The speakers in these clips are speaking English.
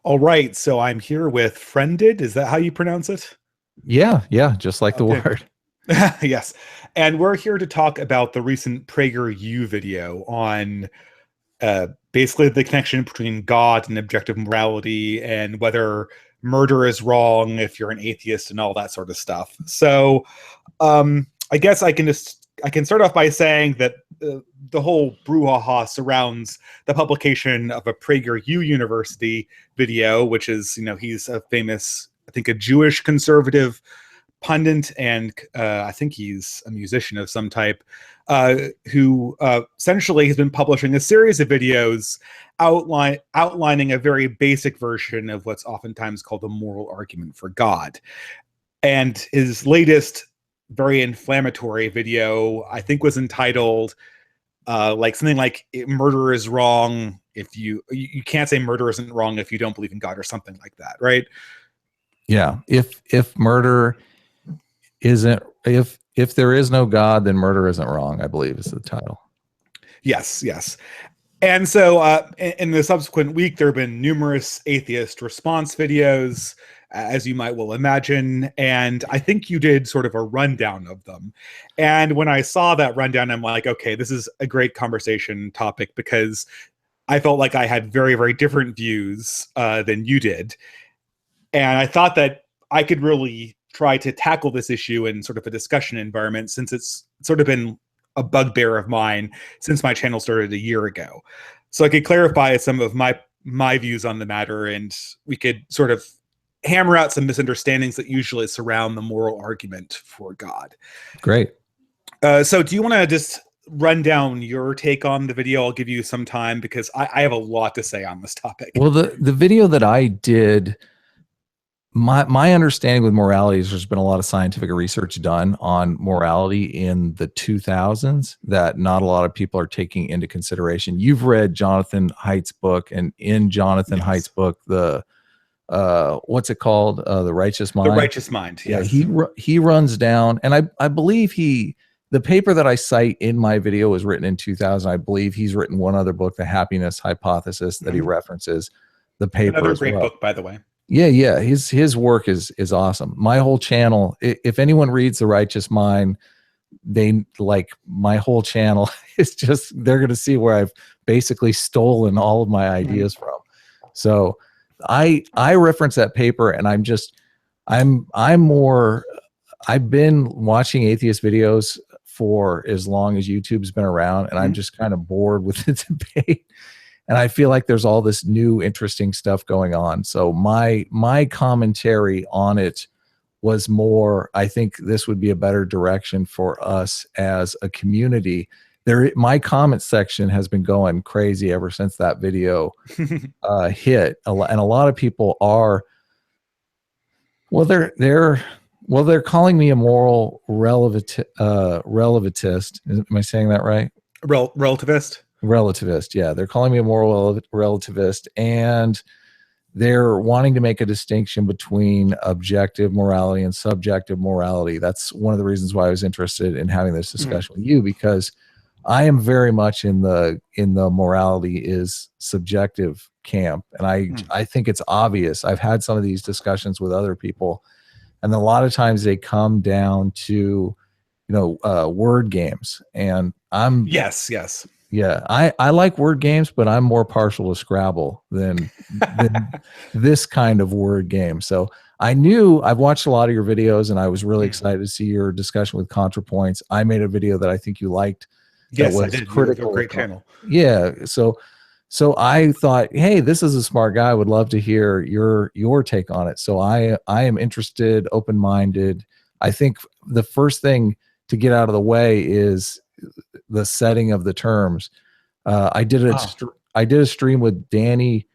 All right, so I'm here with Friended. Is that how you pronounce it? Yeah, just like the Okay. word. Yes. And we're here to talk about the recent Prager U video on basically the connection between God and objective morality and whether murder is wrong if you're an atheist and all that sort of stuff. So I guess I can start off by saying that the whole brouhaha surrounds the publication of a PragerU University video, which is, he's a famous, I think, a Jewish conservative pundit, and I think he's a musician of some type, who essentially has been publishing a series of videos outlining a very basic version of what's oftentimes called a moral argument for God. And his latest very inflammatory video, I think, was entitled like something like "Murder is wrong if you can't say murder isn't wrong if you don't believe in God," or something like that, right? Yeah. If murder isn't if there is no God, then murder isn't wrong, I believe is the title. Yes. And so in the subsequent week, there have been numerous atheist response videos, as you might well imagine. And I think you did sort of a rundown of them. And when I saw that rundown, I'm like, okay, this is a great conversation topic, because I felt like I had very, very different views than you did. And I thought that I could really try to tackle this issue in sort of a discussion environment, since it's sort of been a bugbear of mine since my channel started a year ago. So I could clarify some of my views on the matter, and we could sort of hammer out some misunderstandings that usually surround the moral argument for God. Great. So do you want to just run down your take on the video? I'll give you some time, because I have a lot to say on this topic. Well, the video that I did, my understanding with morality is there's been a lot of scientific research done on morality in the 2000s that not a lot of people are taking into consideration. You've read Jonathan Haidt's book, and in Jonathan Haidt's book, the what's it called? The Righteous Mind. The Righteous Mind. Yes. Yeah, he runs down, and I believe the paper that I cite in my video was written in 2000. I believe he's written one other book, The Happiness Hypothesis, that he references the paper. Another great book, by the way. Yeah. His work is awesome. My whole channel, if anyone reads The Righteous Mind, they like my whole channel is just, they're going to see where I've basically stolen all of my ideas from. So I reference that paper, and I've been watching atheist videos for as long as YouTube's been around, and I'm just kind of bored with the debate. And I feel like there's all this new interesting stuff going on. So my commentary on it was more, I think this would be a better direction for us as a community. My comment section has been going crazy ever since that video hit. And a lot of people are, they're calling me a moral relativist. Am I saying that right? Relativist. Relativist, yeah. They're calling me a moral relativist, and they're wanting to make a distinction between objective morality and subjective morality. That's one of the reasons why I was interested in having this discussion with you, because I am very much in the morality is subjective camp, and I think it's obvious. I've had some of these discussions with other people, and a lot of times they come down to word games, and I'm yes. Yeah, I like word games, but I'm more partial to Scrabble than this kind of word game. So I've watched a lot of your videos, and I was really excited to see your discussion with ContraPoints. I made a video that I think you liked. Yes, I did. Critical. A great channel. Yeah. So I thought, hey, this is a smart guy. I would love to hear your take on it. So I am interested, open-minded. I think the first thing to get out of the way is the setting of the terms. I did a stream with Danny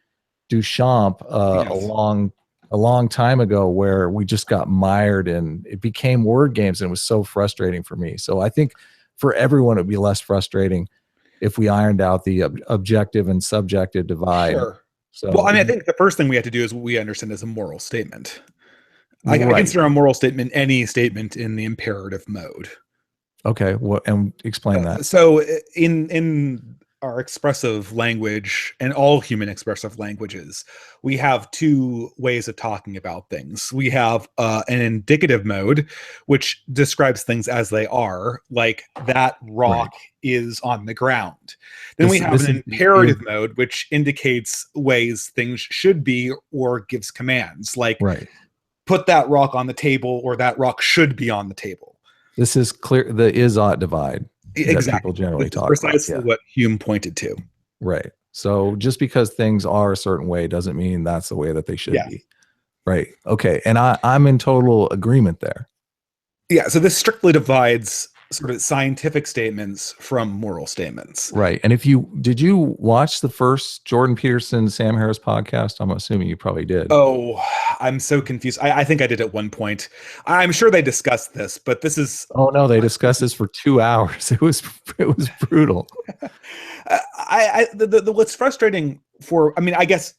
Duchamp a long time ago, where we just got mired and it became word games, and it was so frustrating for me. So I think for everyone, it would be less frustrating if we ironed out the objective and subjective divide. Sure. So, well, I think the first thing we have to do is what we understand as a moral statement. I consider a moral statement any statement in the imperative mode. Okay, and explain that. So in our expressive language and all human expressive languages, we have two ways of talking about things. We have an indicative mode, which describes things as they are, like that rock is on the ground. Then we have an imperative mode, which indicates ways things should be or gives commands, like put that rock on the table or that rock should be on the table. This is clear, the is-ought divide. Exactly. People generally talk precisely about. what Hume pointed to. Right. So just because things are a certain way doesn't mean that's the way that they should be. Right. Okay. And I'm in total agreement there. Yeah. So this strictly divides sort of scientific statements from moral statements. Right. And did you watch the first Jordan Peterson, Sam Harris podcast? I'm assuming you probably did. Oh, I'm so confused. I think I did at one point. I'm sure they discussed this, but this is... Oh no, they discussed this for 2 hours. It was brutal. What's frustrating I guess,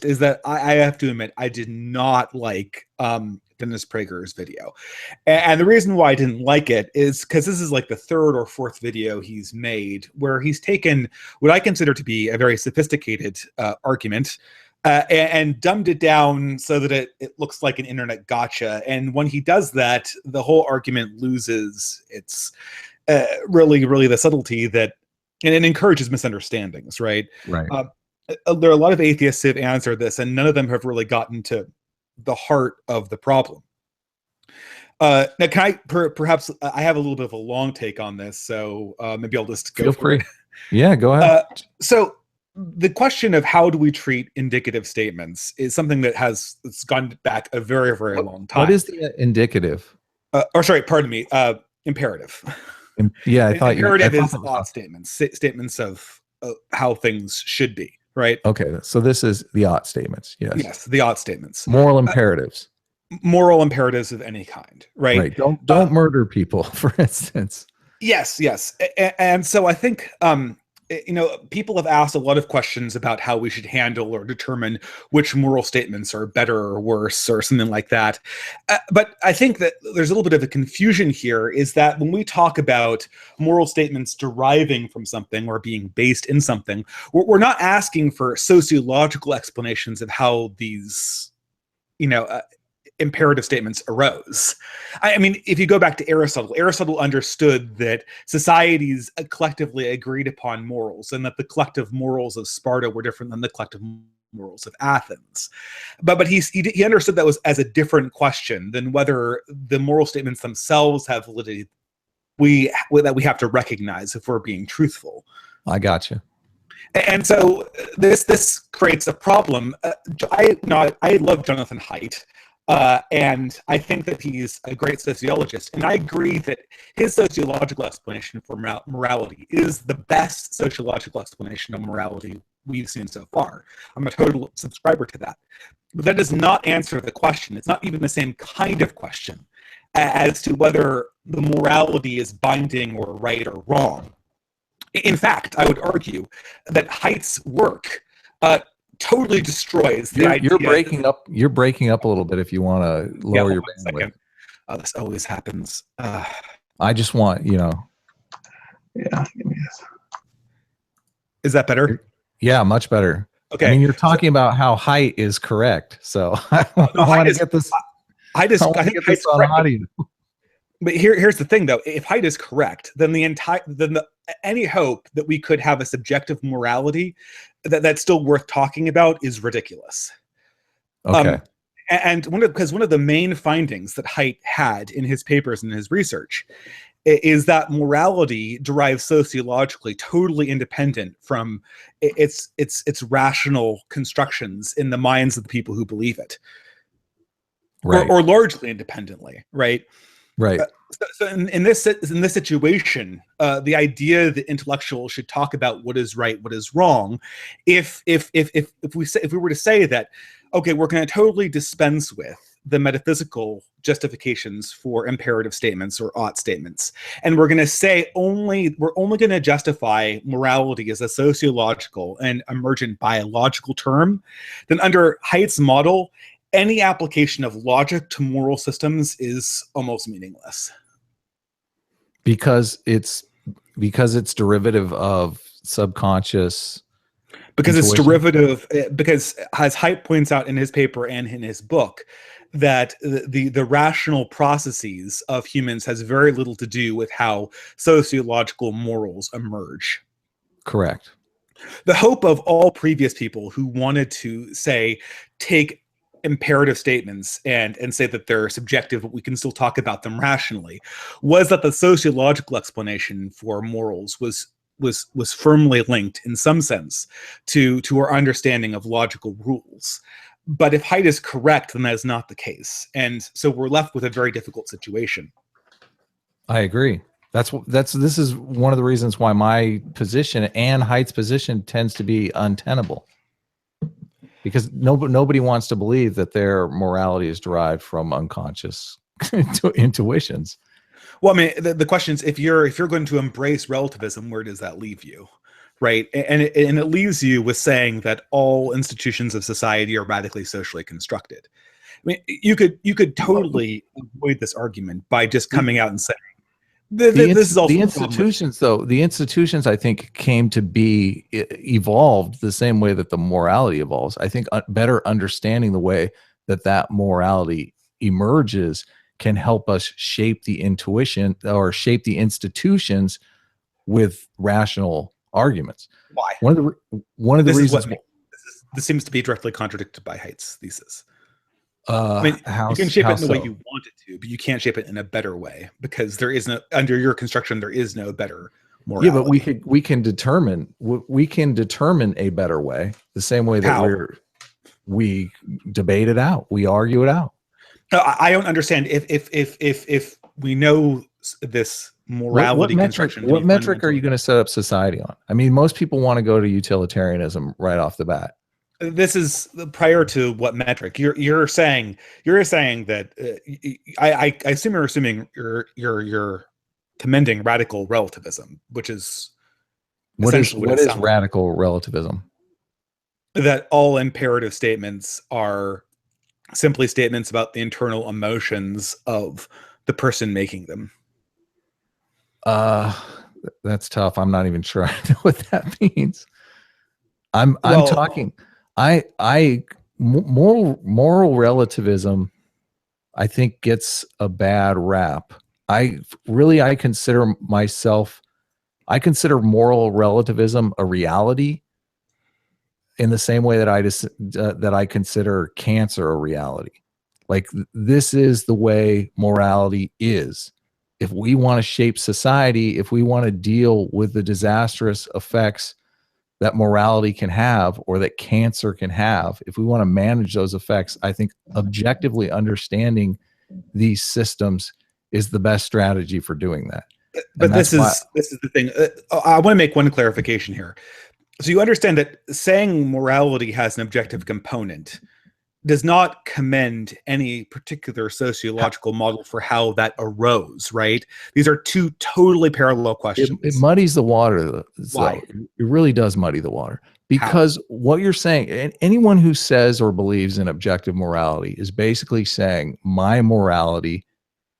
is that I have to admit, I did not like Dennis Prager's video. And the reason why I didn't like it is because this is like the third or fourth video he's made where he's taken what I consider to be a very sophisticated argument and dumbed it down so that it looks like an internet gotcha. And when he does that, the whole argument loses its really the subtlety that, and it encourages misunderstandings, right? Right. There are a lot of atheists who have answered this, and none of them have really gotten to the heart of the problem. Now, can I perhaps I have a little bit of a long take on this, so maybe I'll just go for it. Yeah, go ahead. So the question of how do we treat indicative statements is something that it's gone back a very, very long time. What is the indicative? Pardon me, imperative. Yeah, I thought imperative is ought statements of how things should be. Right. Okay. So this is the ought statements. Yes. Yes. The ought statements. Moral imperatives. Moral imperatives of any kind. Right. Right. Don't murder people, for instance. Yes. Yes. And so I think, people have asked a lot of questions about how we should handle or determine which moral statements are better or worse or something like that. But I think that there's a little bit of a confusion here is that when we talk about moral statements deriving from something or being based in something, we're not asking for sociological explanations of how these, imperative statements arose. I mean, if you go back to Aristotle understood that societies collectively agreed upon morals and that the collective morals of Sparta were different than the collective morals of Athens. But he understood that was as a different question than whether the moral statements themselves have validity that we have to recognize if we're being truthful. I gotcha. And so this creates a problem. I love Jonathan Haidt. And I think that he's a great sociologist. And I agree that his sociological explanation for morality is the best sociological explanation of morality we've seen so far. I'm a total subscriber to that. But that does not answer the question. It's not even the same kind of question as to whether the morality is binding or right or wrong. In fact, I would argue that Haidt's work totally destroys the idea. You're breaking up a little bit if you want to lower your bandwidth. This always happens. I just want, Yeah. Give me this. Is that better? Yeah, much better. Okay. I mean, you're talking about how Height is correct. So I want to get this. I think Height's on audio. But here's the thing, though. If Height is correct, then any hope that we could have a subjective morality that's still worth talking about is ridiculous. Okay. And one of the main findings that Height had in his papers and his research is that morality derives sociologically totally independent from its rational constructions in the minds of the people who believe it, right? Or largely independently, right? Right. So in this situation, the idea that intellectuals should talk about what is right, what is wrong, if we were to say that, okay, we're going to totally dispense with the metaphysical justifications for imperative statements or ought statements, and we're going to say we're only going to justify morality as a sociological and emergent biological term, then under Haidt's model, any application of logic to moral systems is almost meaningless. Because it's because it's derivative of subconscious because it's intuition? derivative, because as Height points out in his paper and in his book, that the rational processes of humans has very little to do with how sociological morals emerge. Correct. The hope of all previous people who wanted to say, take imperative statements and say that they're subjective, but we can still talk about them rationally, was that the sociological explanation for morals was firmly linked in some sense to our understanding of logical rules. But if Height is correct, then that is not the case, and so we're left with a very difficult situation. I agree. This is one of the reasons why my position and Height's position tends to be untenable, because nobody wants to believe that their morality is derived from unconscious intuitions. Well, I mean, the question is, if you're going to embrace relativism, where does that leave you, right? And it leaves you with saying that all institutions of society are radically socially constructed. I mean, you could totally avoid this argument by just coming out and saying, this is also the institutions, though. The institutions, I think, came to be evolved the same way that the morality evolves. I think better understanding the way that morality emerges can help us shape the intuition or shape the institutions with rational arguments. Why? One of the reasons. This seems to be directly contradicted by Height's thesis. I mean, you can shape it in the way you want it to, but you can't shape it in a better way, because there is no, under your construction, there is no better morality. Yeah, but we can determine a better way, the same way that we debate it out, we argue it out. I don't understand if we know this morality construction. What metric are you going to set up society on? I mean, most people want to go to utilitarianism right off the bat. This is prior to what metric you're saying that I assume you're assuming you're commending radical relativism, which is what is radical relativism? That all imperative statements are simply statements about the internal emotions of the person making them. That's tough. I'm not even sure I know what that means. I'm talking. Moral relativism, I think, gets a bad rap. I consider moral relativism a reality in the same way that I consider cancer a reality. Like, this is the way morality is. If we want to shape society, if we want to deal with the disastrous effects that morality can have, or that cancer can have, if we want to manage those effects, I think objectively understanding these systems is the best strategy for doing that. But this is the thing. I want to make one clarification here. So you understand that saying morality has an objective component does not commend any particular sociological model for how that arose, right? These are two totally parallel questions. It muddies the water. Why? It really does muddy the water. Because what you're saying, and anyone who says or believes in objective morality is basically saying my morality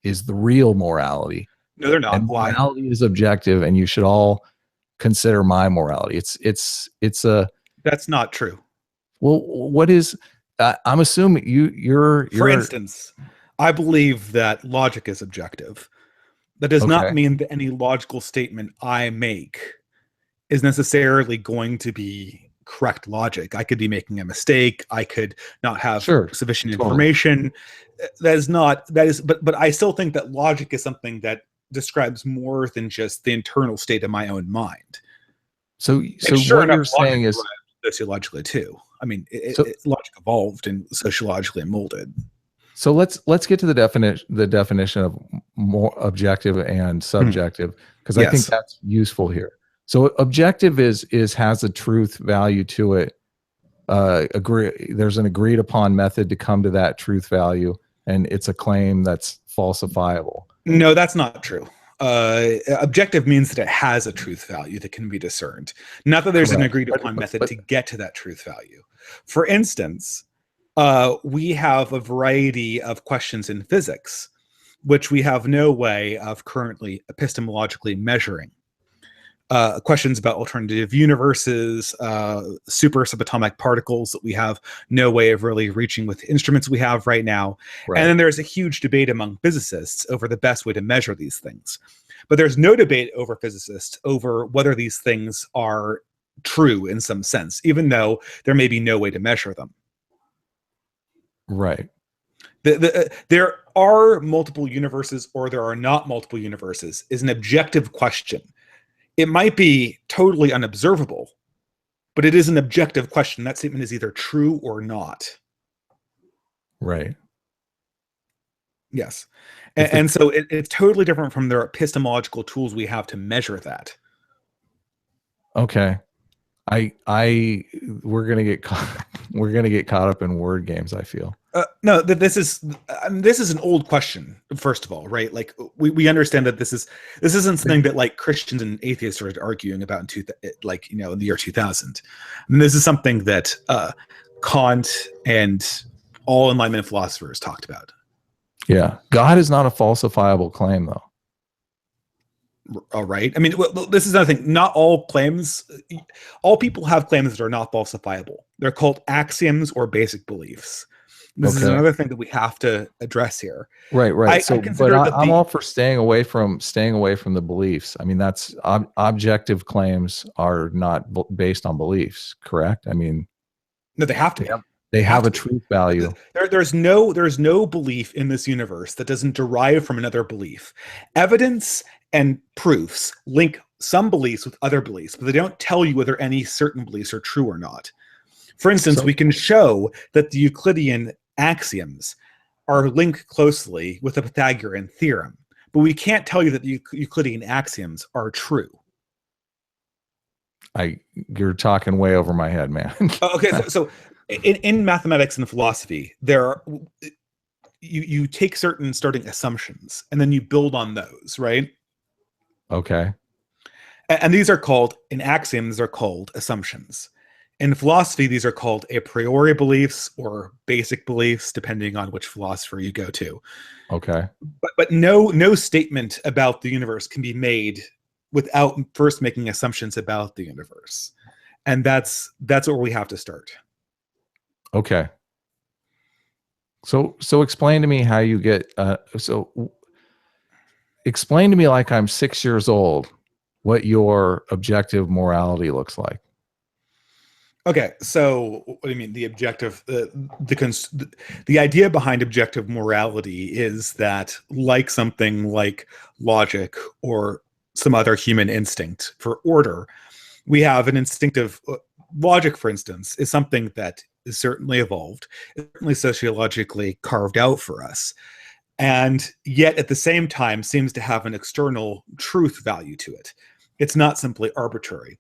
is the real morality. No, they're not. And Why? morality is objective, and you should all consider my morality. That's not true. Well, what is? I'm assuming you're. For instance, I believe that logic is objective. That does not mean that any logical statement I make is necessarily going to be correct logic. I could be making a mistake. I could not have sufficient information. But I still think that logic is something that describes more than just the internal state of my own mind. So what you're saying is sociologically too. I mean, logic evolved and sociologically molded. So let's get to the definition of more objective and subjective, because I think that's useful here. So objective has a truth value to it. There's an agreed upon method to come to that truth value, and it's a claim that's falsifiable. No, that's not true. Objective means that it has a truth value that can be discerned. Not that there's an agreed upon method to get to that truth value. For instance, we have a variety of questions in physics, which we have no way of currently epistemologically measuring. questions about alternative universes, super subatomic particles that we have no way of really reaching with instruments we have right now. Right. And then there's a huge debate among physicists over the best way to measure these things. But there's no debate over physicists over whether these things are true in some sense, even though there may be no way to measure them. Right. There are multiple universes or there are not multiple universes is an objective question. It might be totally unobservable, but it is an objective question. That statement is either true or not. Right. Yes. And so it's totally different from the epistemological tools we have to measure that. Okay. We're gonna get caught up in word games, I feel. No, this is an old question. First of all, right? Like we understand that this isn't something that like Christians and atheists started arguing about in in the year 2000. And this is something that Kant and all Enlightenment philosophers talked about. Yeah, God is not a falsifiable claim, though. All right. I mean, this is another thing. Not all claims, all people have claims that are not falsifiable. They're called axioms or basic beliefs. This is another thing that we have to address here. Right. I'm all for staying away from the beliefs. I mean, that's objective claims are not based on beliefs, correct? I mean, no, they have to be. They have a truth value. There's no belief in this universe that doesn't derive from another belief. Evidence and proofs link some beliefs with other beliefs, but they don't tell you whether any certain beliefs are true or not. For instance, we can show that the Euclidean axioms are linked closely with the Pythagorean theorem, but we can't tell you that the Euclidean axioms are true. You're talking way over my head, man. Okay, so in mathematics and philosophy, you take certain starting assumptions and then you build on those, right? Okay. And these are called, in axioms, they're called assumptions. In philosophy, these are called a priori beliefs or basic beliefs, depending on which philosopher you go to. Okay. But no statement about the universe can be made without first making assumptions about the universe. And that's where we have to start. Okay. So explain to me how you get explain to me, like I'm 6 years old, what your objective morality looks like. Okay, so what do you mean? The objective, the idea behind objective morality is that, like something like logic or some other human instinct for order, we have an instinctive logic, for instance, is something that is certainly evolved, certainly sociologically carved out for us, and yet at the same time seems to have an external truth value to it. It's not simply arbitrary.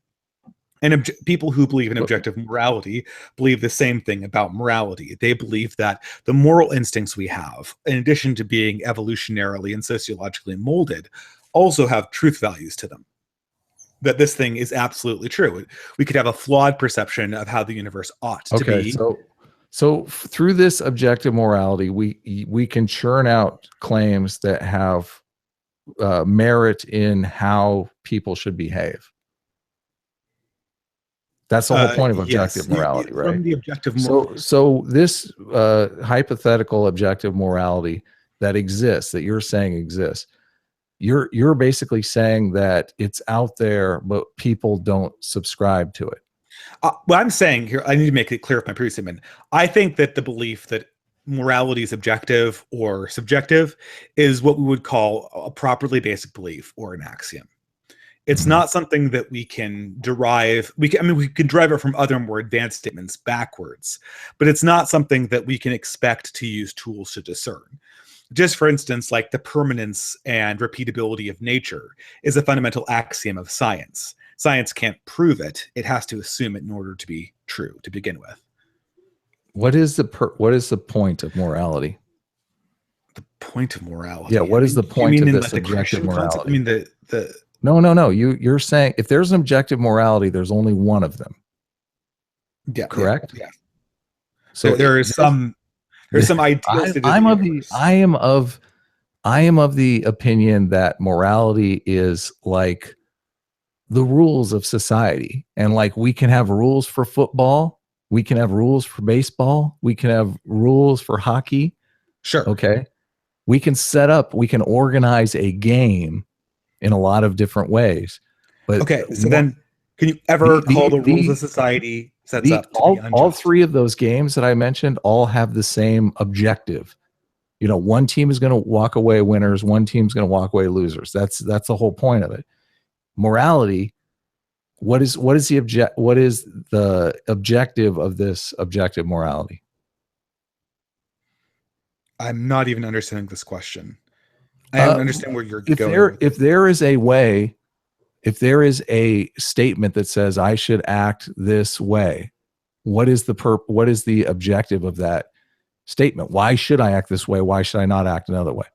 And people who believe in objective morality believe the same thing about morality. They believe that the moral instincts we have, in addition to being evolutionarily and sociologically molded, also have truth values to them. That this thing is absolutely true. We could have a flawed perception of how the universe ought to be. So through this objective morality, we can churn out claims that have merit in how people should behave. That's the whole point of objective morality, right? From the objective morality. So this hypothetical objective morality that exists, that you're saying exists, you're basically saying that it's out there, but people don't subscribe to it. What I'm saying here, I need to make it clear with my previous statement. I think that the belief that morality is objective or subjective is what we would call a properly basic belief or an axiom. It's not something that we can derive. We can derive it from other more advanced statements backwards, but it's not something that we can expect to use tools to discern. Just for instance, like the permanence and repeatability of nature is a fundamental axiom of science. Science can't prove it. It has to assume it in order to be true to begin with. What is the point of morality? The point of morality? Yeah, what is the point of this like objective morality? I mean, the No. You're saying if there's an objective morality, there's only one of them. Yeah. Correct? Yeah. So there's some idealistic. I am of the opinion that morality is like the rules of society. And like, we can have rules for football, we can have rules for baseball, we can have rules for hockey. Sure. Okay. We can organize a game in a lot of different ways. But okay, so then can you ever call the rules of society sets up to be unjust? All three of those games that I mentioned all have the same objective. You know, one team is going to walk away winners, one team's going to walk away losers. That's the whole point of it. Morality, what is the objective of this objective morality? I'm not even understanding this question. I don't understand where you're going. If there is a way, if there is a statement that says I should act this way, what is the objective of that statement? Why should I act this way? Why should I not act another way?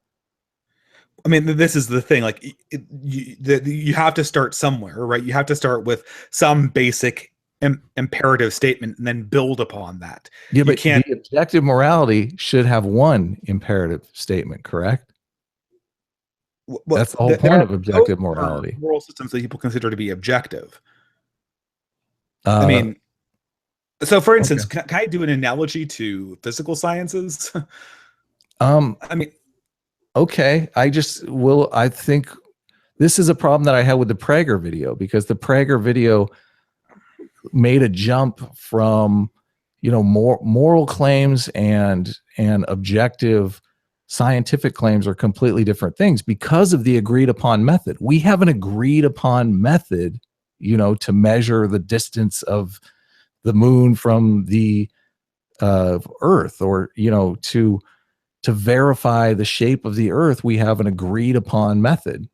I mean, this is the thing. Like, you have to start somewhere, right? You have to start with some basic imperative statement and then build upon that. Yeah, but the objective morality should have one imperative statement, correct? Well, that's the whole point of objective morality. Moral systems that people consider to be objective. I mean, so for instance, can I do an analogy to physical sciences? I mean, okay. I think this is a problem that I had with the Prager video, because the Prager video made a jump from, you know, moral claims and objective scientific claims are completely different things because of the agreed upon method. We have an agreed upon method, you know, to measure the distance of the moon from the Earth, or, you know, to verify the shape of the Earth. We have an agreed upon method.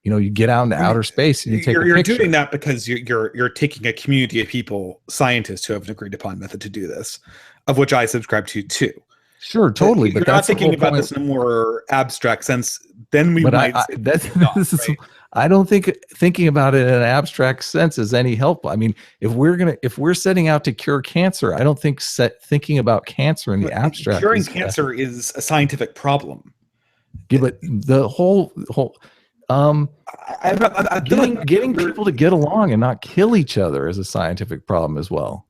You know, you get out into outer space and you take a picture. You're doing that because you're taking a community of people, scientists who have an agreed upon method to do this, of which I subscribe to too. Sure, totally. But you're not thinking about this in a more abstract sense. Then we might. I don't think thinking about it in an abstract sense is any help. I mean, if we're setting out to cure cancer, I don't think thinking about cancer in the abstract. Curing cancer is a scientific problem. Yeah, but the whole getting people to get along and not kill each other is a scientific problem as well.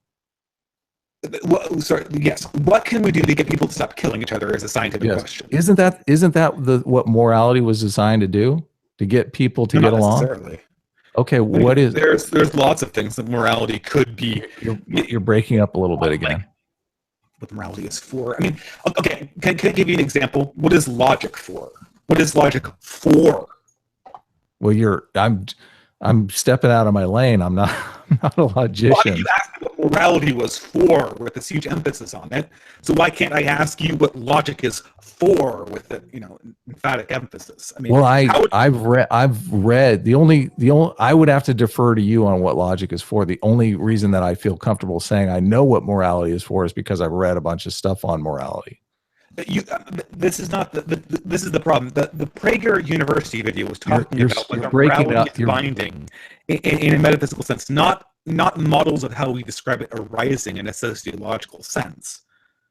Well, sorry. Yes. What can we do to get people to stop killing each other is a scientific question. Isn't that what morality was designed to do? To get people to get along? Necessarily. Okay. There's lots of things that morality could be. You're breaking up a little bit again. Like, what morality is for? I mean, okay. Can I give you an example? What is logic for? What is logic for? Well, I'm stepping out of my lane. I'm not a logician. Well, you asked me what morality was for with this huge emphasis on it. So why can't I ask you what logic is for with an emphatic emphasis? I mean, well, I've read the only I would have to defer to you on what logic is for. The only reason that I feel comfortable saying I know what morality is for is because I've read a bunch of stuff on morality. This is not this is the problem. The Prager University video was talking about whether morality is binding in a metaphysical sense, not models of how we describe it arising in a sociological sense.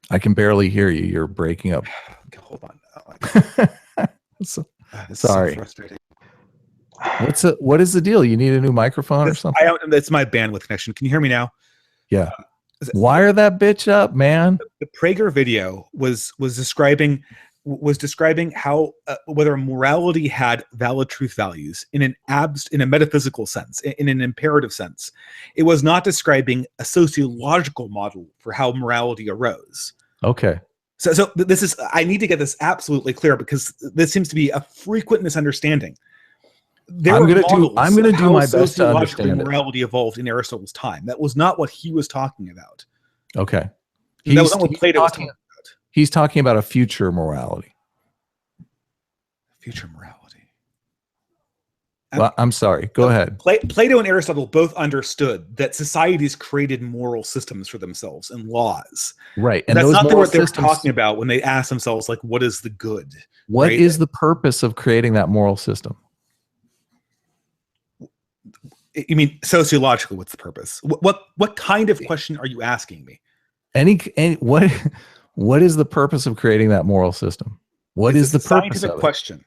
I can barely hear you. You're breaking up. Okay, hold on. Sorry. So frustrating. What is the deal? You need a new microphone or something? It's my bandwidth connection. Can you hear me now? Yeah. Wire that bitch up, man. The Prager video was describing how whether morality had valid truth values in a metaphysical sense, in an imperative sense. It was not describing a sociological model for how morality arose. Okay. So this is, I need to get this absolutely clear because this seems to be a frequent misunderstanding. I'm going to do my best to understand it. Morality evolved in Aristotle's time. That was not what he was talking about. Okay. That was not what Plato was talking about. He's talking about a future morality. Future morality. Well, I'm sorry. Go ahead. Plato and Aristotle both understood that societies created moral systems for themselves and laws. Right. And that's not what they're talking about when they ask themselves, like, what is the good? What is the purpose of creating that moral system? You mean sociological? What's the purpose? What kind of question are you asking me? What is the purpose of creating that moral system? What is the purpose of it? Question.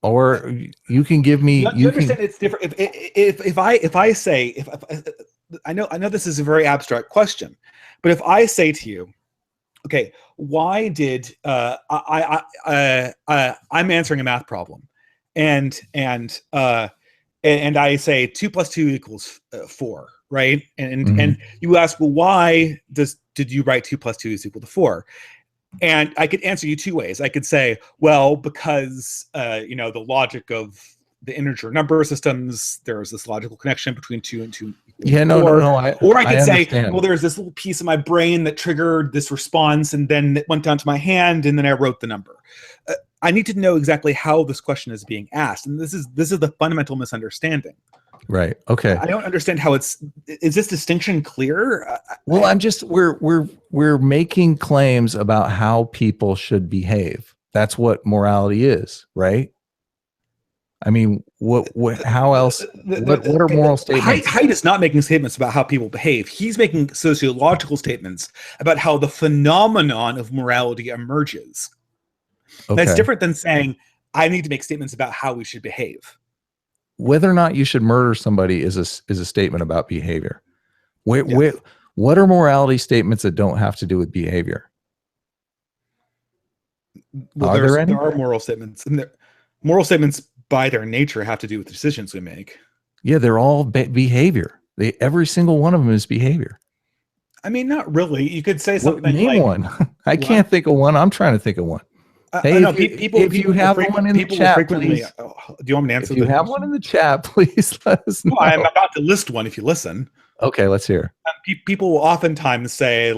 Or you can give me. You understand it's different. If I say I know this is a very abstract question, but if I say to you, okay, why did I'm answering a math problem, and I say 2 + 2 = 4, right? And you ask, well, why did you write 2 + 2 = 4? And I could answer you two ways. I could say, well, because the logic of the integer number systems, there's this logical connection between 2 and 2 equals 4. No. Or I could say, understand. well, there's this little piece of my brain that triggered this response, and then it went down to my hand, and then I wrote the number. I need to know exactly how this question is being asked, and this is the fundamental misunderstanding. Right. Okay. I don't understand how is this distinction clear? Well, we're making claims about how people should behave. That's what morality is, right? I mean, how else? What are moral statements? Height is not making statements about how people behave. He's making sociological statements about how the phenomenon of morality emerges. Okay. That's different than saying, I need to make statements about how we should behave. Whether or not you should murder somebody is a statement about behavior. What are morality statements that don't have to do with behavior? Well, there are moral statements, and moral statements by their nature have to do with decisions we make. Yeah, they're all behavior. Every single one of them is behavior. I mean, not really. You could say something name like one. I can't think of one. I'm trying to think of one. Hey, if you have one in the chat, please. Do you want me to answer? If you have one in the chat, please let us know. I'm about to list one. If you listen. Okay, let's hear. People will oftentimes say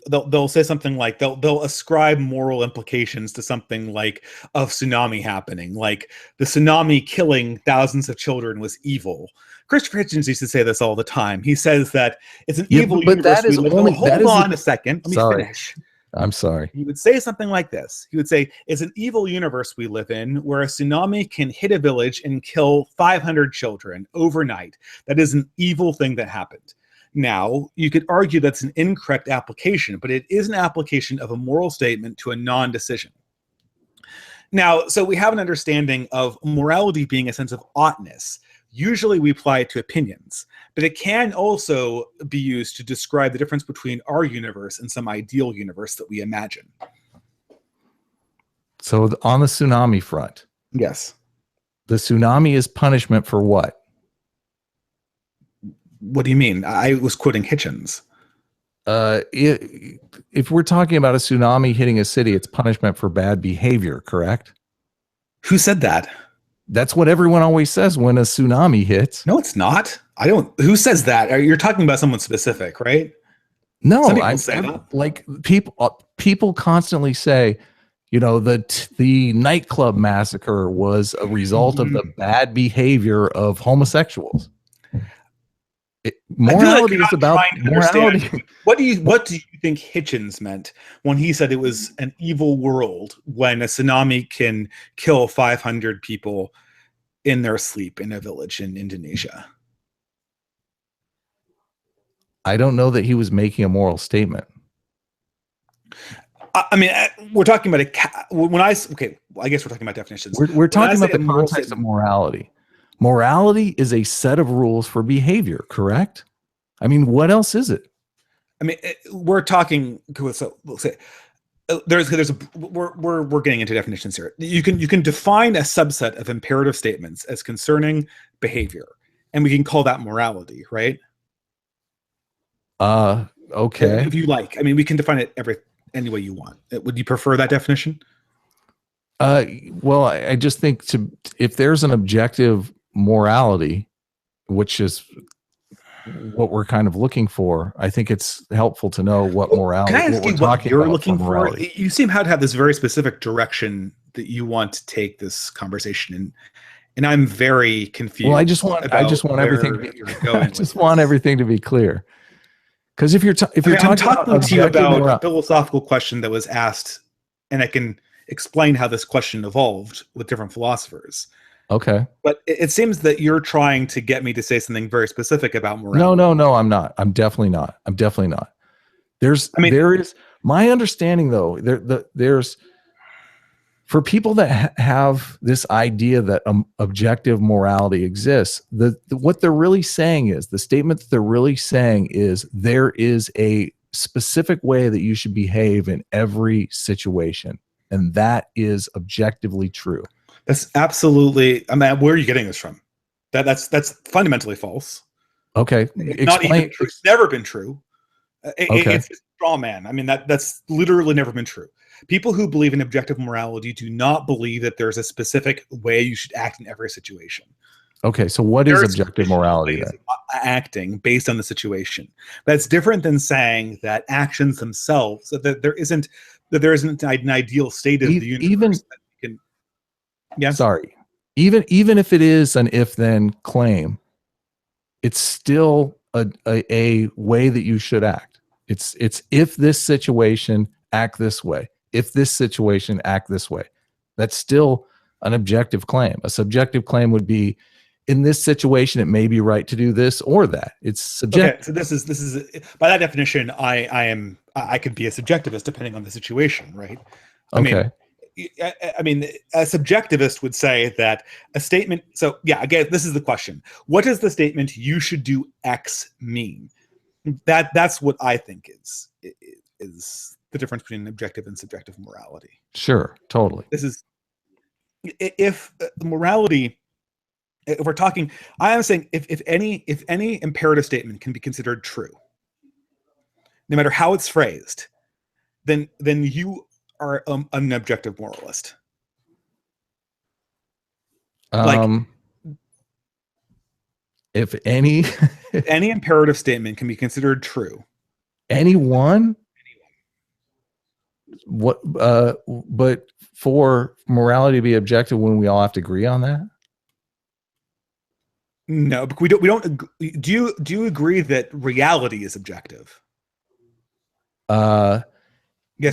they'll say something like they'll ascribe moral implications to something like a tsunami happening, like the tsunami killing thousands of children was evil. Christopher Hitchens used to say this all the time. He says that it's an evil universe. That is only. Hold on a second. Let me finish. I'm sorry. He would say something like this. He would say, it's an evil universe we live in where a tsunami can hit a village and kill 500 children overnight. That is an evil thing that happened. Now, you could argue that's an incorrect application, but it is an application of a moral statement to a non-decision. Now, so we have an understanding of morality being a sense of oughtness. Usually we apply it to opinions, but it can also be used to describe the difference between our universe and some ideal universe that we imagine. So on the tsunami front. Yes. The tsunami is punishment for what? What do you mean? I was quoting Hitchens. If we're talking about a tsunami hitting a city, it's punishment for bad behavior, correct? Who said that? That's what everyone always says when a tsunami hits. No, it's not. I don't. Who says that? You're talking about someone specific, right? No, like people constantly say, the nightclub massacre was a result of the bad behavior of homosexuals. Morality is about morality. What do you think Hitchens meant when he said it was an evil world when a tsunami can kill 500 people in their sleep in a village in Indonesia? I don't know that he was making a moral statement. I mean, we're talking about I guess we're talking about definitions. We're talking about the context of morality. Morality is a set of rules for behavior, correct? I mean, what else is it? I mean, we're talking. So we'll say we're getting into definitions here. You can define a subset of imperative statements as concerning behavior, and we can call that morality, right? Okay. If you like, I mean, we can define it any way you want. Would you prefer that definition? Well, I just think if there's an objective morality, which is what we're kind of looking for, I think it's helpful to know what morality. Can I ask you what you're looking for? You seem to have this very specific direction that you want to take this conversation in, and I'm very confused. Well, I just want everything. Want everything to be clear. Because if you're talking to you about a philosophical question that was asked, and I can explain how this question evolved with different philosophers. Okay. But it seems that you're trying to get me to say something very specific about morality. No, I'm not. I'm definitely not. There is my understanding though. There's for people that have this idea that objective morality exists, what they're really saying is, the statement that they're really saying is, there is a specific way that you should behave in every situation, and that is objectively true. That's absolutely, I mean, where are you getting this from? That's fundamentally false. Okay. It's not even true. It's never been true. It's a straw man. I mean, that's literally never been true. People who believe in objective morality do not believe that there's a specific way you should act in every situation. Okay, so what is objective morality then? Acting based on the situation. That's different than saying that actions themselves, that there isn't an ideal state of the universe. Sorry. Even if it is an if-then claim, it's still a way that you should act. It's if this situation, act this way. If this situation, act this way. That's still an objective claim. A subjective claim would be, in this situation, it may be right to do this or that. It's subjective. Okay, so this is by that definition, I could be a subjectivist depending on the situation, right? I mean, a subjectivist would say that a statement. So yeah, again, this is the question: what does the statement "you should do X" mean? That's what I think is the difference between objective and subjective morality. Sure, totally. This is if morality. If we're talking, I am saying if any imperative statement can be considered true, no matter how it's phrased, then you are an objective moralist. If any any imperative statement can be considered true, anyone. What? But for morality to be objective, wouldn't we all have to agree on that? No, but we don't. Do you agree that reality is objective? Yes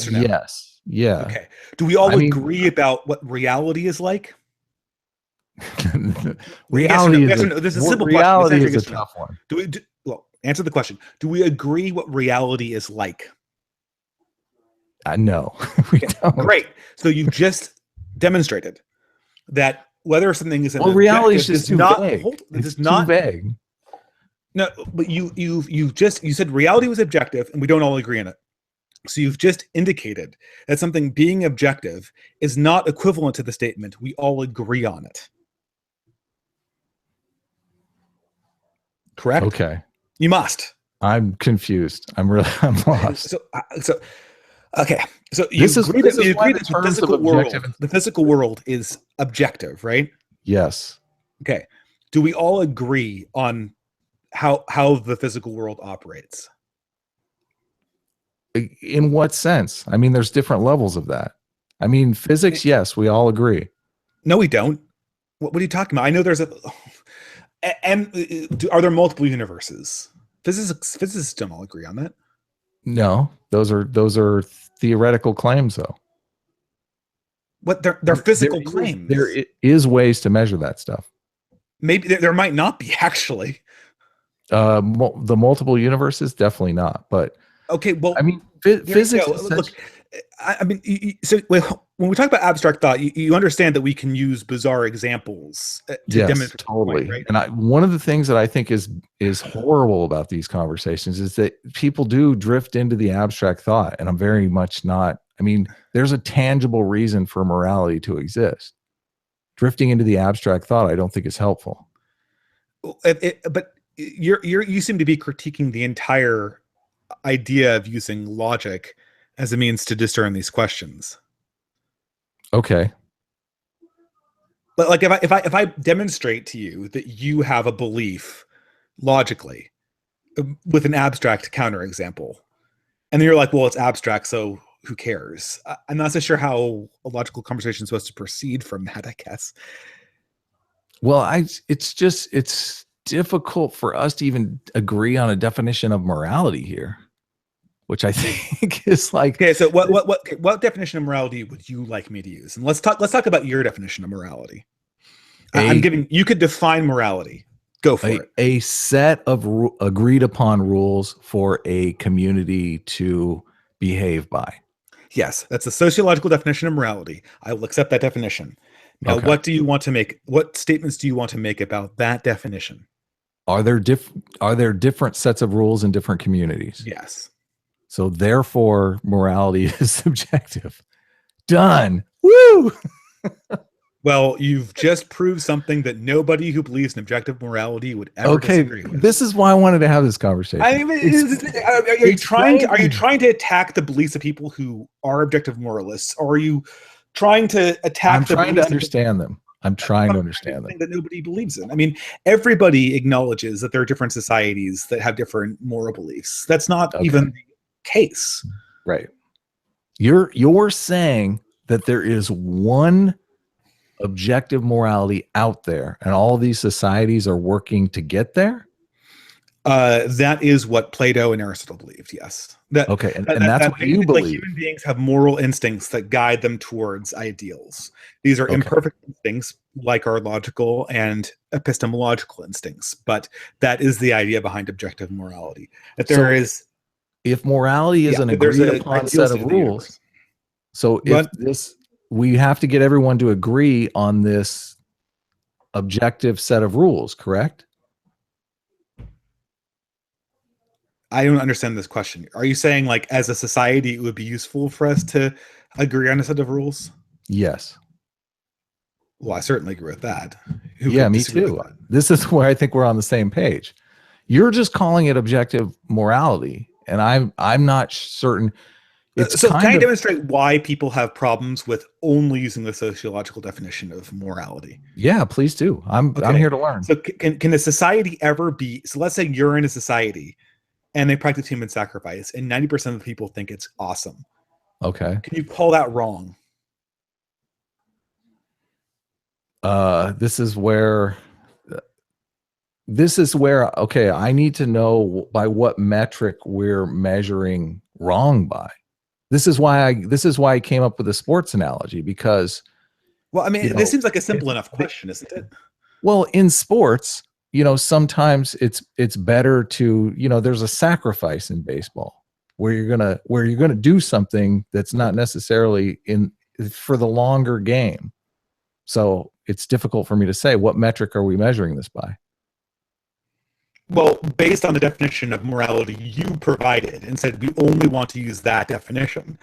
or no? Yes. Yeah. Okay. Do we all agree about what reality is like? Reality yes or no? This is a simple question. Reality is a tough one. Well, answer the question. Do we agree what reality is like? No, we don't. Great. So you just demonstrated that whether something is reality is just too vague. It's too vague. No, but you said reality was objective, and we don't all agree on it. So you've just indicated that something being objective is not equivalent to the statement "we all agree on it." Correct? Okay. You must. I'm confused. I'm lost. So okay. So you agree that the physical world is objective, right? Yes. Okay. Do we all agree on how the physical world operates? In what sense? I mean, there's different levels of that. I mean, physics, yes, we all agree. No, we don't. What are you talking about? I know there's are there multiple universes? Physicists don't all agree on that. No, those are theoretical claims, though. What they're physical claims. There is ways to measure that stuff. Maybe there might not be, actually. The multiple universes, definitely not. But okay, well, I mean, physics. Look, I mean, so when we talk about abstract thought, you understand that we can use bizarre examples to demonstrate. Totally. Point, right? And one of the things that I think is horrible about these conversations is that people do drift into the abstract thought, and I'm very much not. I mean, there's a tangible reason for morality to exist. Drifting into the abstract thought, I don't think is helpful. But you seem to be critiquing the entire idea of using logic as a means to discern these questions. Okay. But like if I demonstrate to you that you have a belief logically with an abstract counterexample, and then you're like, well, it's abstract, so who cares? I'm not so sure how a logical conversation is supposed to proceed from that, I guess. Well, it's difficult for us to even agree on a definition of morality here, which I think is like, okay. So what definition of morality would you like me to use? And let's talk about your definition of morality. You could define morality. Go for it. A set of agreed upon rules for a community to behave by. Yes, that's a sociological definition of morality. I will accept that definition. Now, Okay. what statements do you want to make about that definition? Are there different sets of rules in different communities? Yes. So therefore, morality is subjective. Done. Woo! Well, you've just proved something that nobody who believes in objective morality would ever disagree with. This is why I wanted to have this conversation. I mean, are you trying to attack the beliefs of people who are objective moralists, or are you trying to attack? I'm trying to understand them. I'm trying to understand them. That nobody believes in. I mean, everybody acknowledges that there are different societies that have different moral beliefs. That's not even the case, right? You're saying that there is one objective morality out there, and all these societies are working to get there. That is what Plato and Aristotle believed. Yes. And that's what you believe. Like, human beings have moral instincts that guide them towards ideals. These are imperfect instincts, like our logical and epistemological instincts, but that is the idea behind objective morality. That there is, if morality is an agreed upon set of rules. So we have to get everyone to agree on this objective set of rules, correct? I don't understand this question. Are you saying, like, as a society, it would be useful for us to agree on a set of rules? Yes. Well, I certainly agree with that. Me too. This is where I think we're on the same page. You're just calling it objective morality, and I'm not certain. So can I demonstrate why people have problems with only using the sociological definition of morality? Yeah, please do. I'm here to learn. So can a society ever be, so let's say you're in a society and they practice human sacrifice and 90% of the people think it's awesome. Okay. Can you call that wrong? This is where okay, I need to know by what metric we're measuring wrong by. This is why I came up with a sports analogy, because, well, I mean, this seems like a simple enough question, isn't it? Well, in sports, sometimes it's better to, there's a sacrifice in baseball where you're gonna do something that's not necessarily for the longer game. So it's difficult for me to say what metric are we measuring this by. Well, based on the definition of morality you provided and said we only want to use that definition,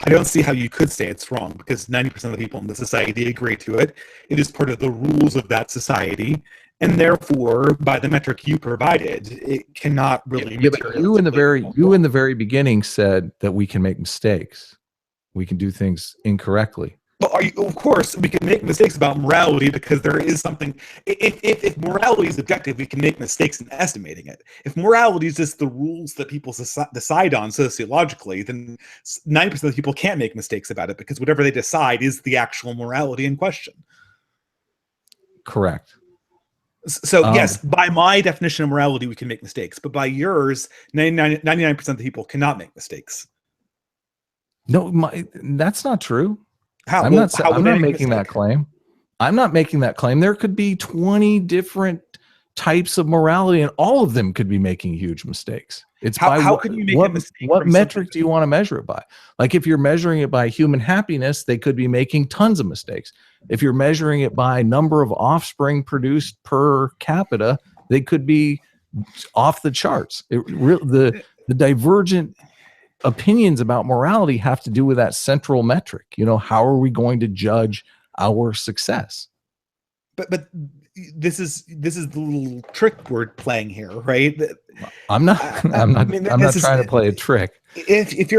I don't see how you could say it's wrong, because 90% of the people in the society agree to it. It is part of the rules of that society, and therefore, by the metric you provided, it cannot really. Yeah, but you in the very beginning said that we can make mistakes, we can do things incorrectly. Well, of course, we can make mistakes about morality, because there is something. If morality is objective, we can make mistakes in estimating it. If morality is just the rules that people decide on sociologically, then 90% of the people can't make mistakes about it, because whatever they decide is the actual morality in question. Correct. So yes, by my definition of morality, we can make mistakes, but by yours, 99% of the people cannot make mistakes. No, that's not true. How? I'm not making that claim. I'm not making that claim. There could be 20 different types of morality, and all of them could be making huge mistakes. It's how can you make a mistake? What metric do you want to measure it by? Like, if you're measuring it by human happiness, they could be making tons of mistakes. If you're measuring it by number of offspring produced per capita, they could be off the charts. The divergent opinions about morality have to do with that central metric. How are we going to judge our success? But this is the little trick we're playing here, right? I'm not trying to play a trick. If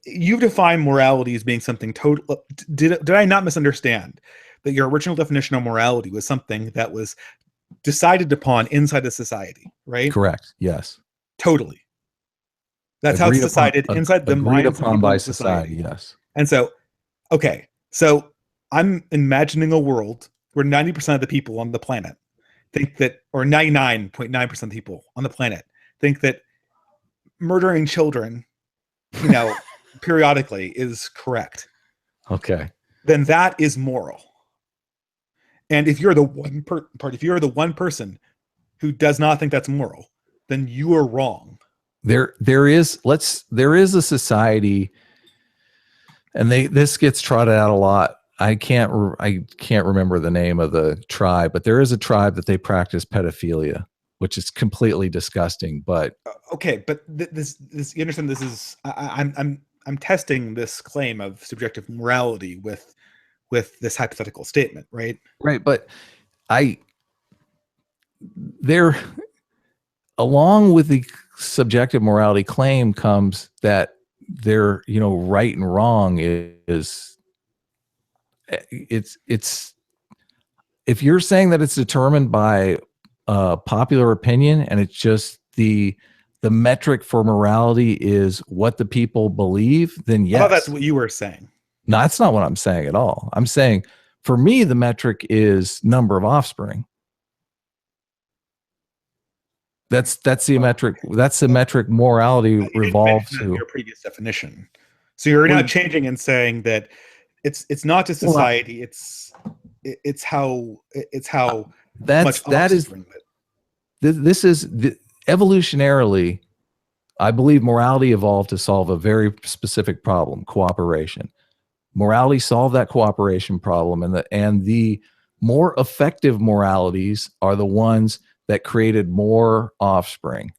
you've defined morality as being something total, did I not misunderstand that your original definition of morality was something that was decided upon inside the society, right? Correct. Yes. Totally. That's how it's decided inside the mind upon by society. Yes. And so, okay, so I'm imagining a world where 90% of the people on the planet think that, or 99.9% of people on the planet think that murdering children, periodically is correct. Okay. Then that is moral. And if you're the one person who does not think that's moral, then you are wrong. There is a society. And this gets trotted out a lot. I can't remember the name of the tribe, but there is a tribe that they practice pedophilia, which is completely disgusting. But okay, but this you understand? This is I'm testing this claim of subjective morality with this hypothetical statement, right? right, but there, along with the subjective morality claim comes that their, right and wrong is it's if you're saying that it's determined by popular opinion and it's just the metric for morality is what the people believe, then I thought yes. that's what you were saying. No, that's not what I'm saying at all. I'm saying for me, the metric is number of offspring. That's the metric. That's the metric morality revolves to. Your previous definition. So you're not changing and saying that it's not just society. It's how much offspring. This is evolutionarily. I believe morality evolved to solve a very specific problem: cooperation. Morality solved that cooperation problem, and the more effective moralities are the ones that created more offspring,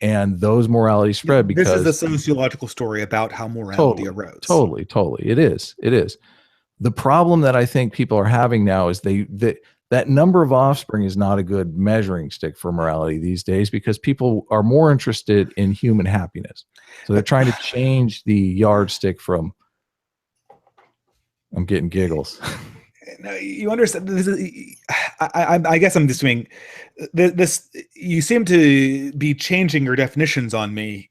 and those moralities spread because this is a sociological story about how morality arose. Totally. It is. The problem that I think people are having now is that number of offspring is not a good measuring stick for morality these days because people are more interested in human happiness. So they're trying to change the yardstick from. I'm getting giggles. No, you understand. This is, I guess I'm just doing this. You seem to be changing your definitions on me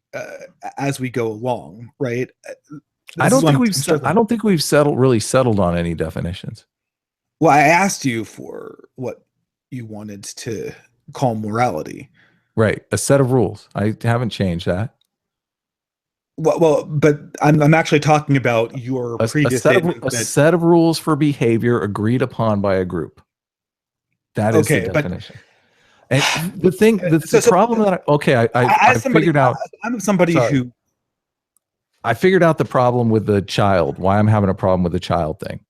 as we go along, right? I don't think we've really settled on any definitions. Well, I asked you for what you wanted to call morality. Right, a set of rules. I haven't changed that. Well, but I'm actually talking about your previous statement. A set of rules for behavior agreed upon by a group. That is the definition. And the problem that I figured out. I'm somebody who. I figured out the problem with the child. Why I'm having a problem with the child thing,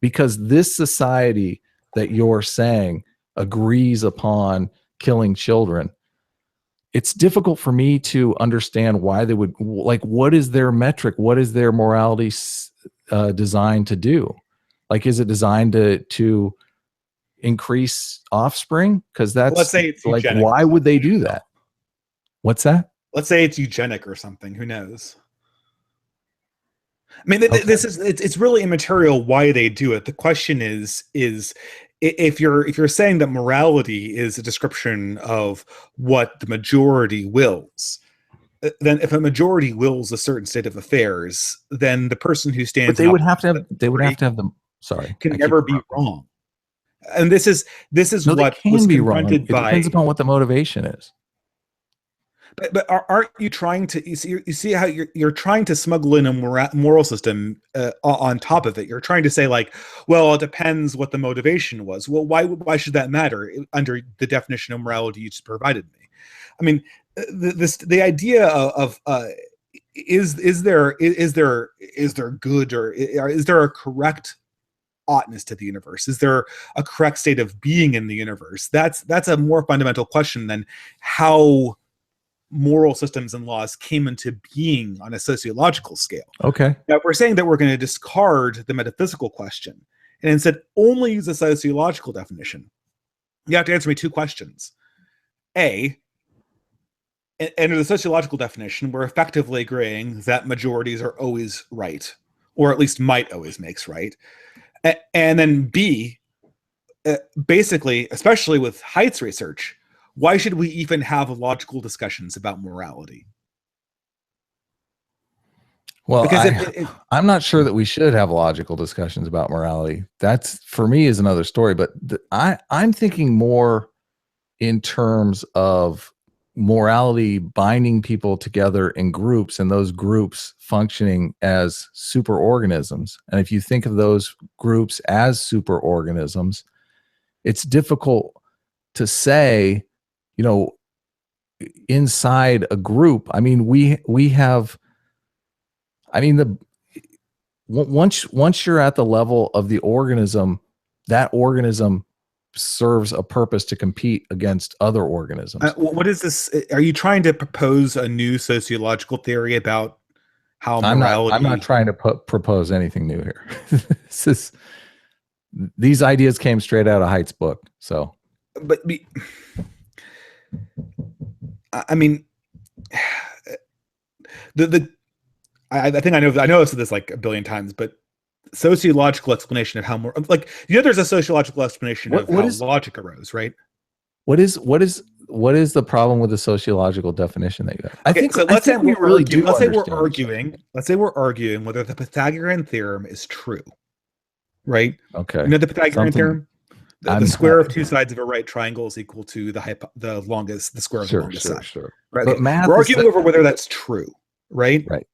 because this society that you're saying agrees upon killing children. It's difficult for me to understand why they would, like, what is their metric? What is their morality designed to do? Like, is it designed to increase offspring? Because that's, let's say it's like, eugenic. why would they do that? What's that? Let's say it's eugenic or something. Who knows? I mean, it's really immaterial why they do it. The question is if you're saying that morality is a description of what the majority wills, then if a majority wills a certain state of affairs, then the person who stands. But they would have to have them. Sorry, can never be wrong. And this is what can be wrong. It depends upon what the motivation is. But aren't you trying to? You see how you're trying to smuggle in a moral system on top of it? You're trying to say, like, well, it depends what the motivation was. Well, why should that matter under the definition of morality you just provided me? I mean, the idea of is there good or is there a correct oughtness to the universe? Is there a correct state of being in the universe? That's a more fundamental question than how moral systems and laws came into being on a sociological scale. Okay. Now, we're saying that we're going to discard the metaphysical question and instead only use a sociological definition. You have to answer me two questions. A, under the sociological definition, we're effectively agreeing that majorities are always right, or at least might always makes right. And then B, basically, especially with Height's research, why should we even have logical discussions about morality? Well, because I'm not sure that we should have logical discussions about morality. That's, for me, is another story. But I'm thinking more in terms of morality binding people together in groups, and those groups functioning as superorganisms. And if you think of those groups as superorganisms, it's difficult to say, inside a group. I mean, we have, once you're at the level of the organism, that organism serves a purpose to compete against other organisms. What is this? Are you trying to propose a new sociological theory about how morality? I'm not trying to propose anything new here. These ideas came straight out of Height's book. So, but I mean, I think I know I've said this like a billion times, but sociological explanation of how more like there's a sociological explanation of how logic arose, right? What is the problem with the sociological definition that you have? I think let's say we're arguing whether the Pythagorean theorem is true, right? Okay. You know the Pythagorean theorem? The square of two sides of a right triangle is equal to the square of the longest side. Sure. Right? But we're arguing over whether that's true, right? Right.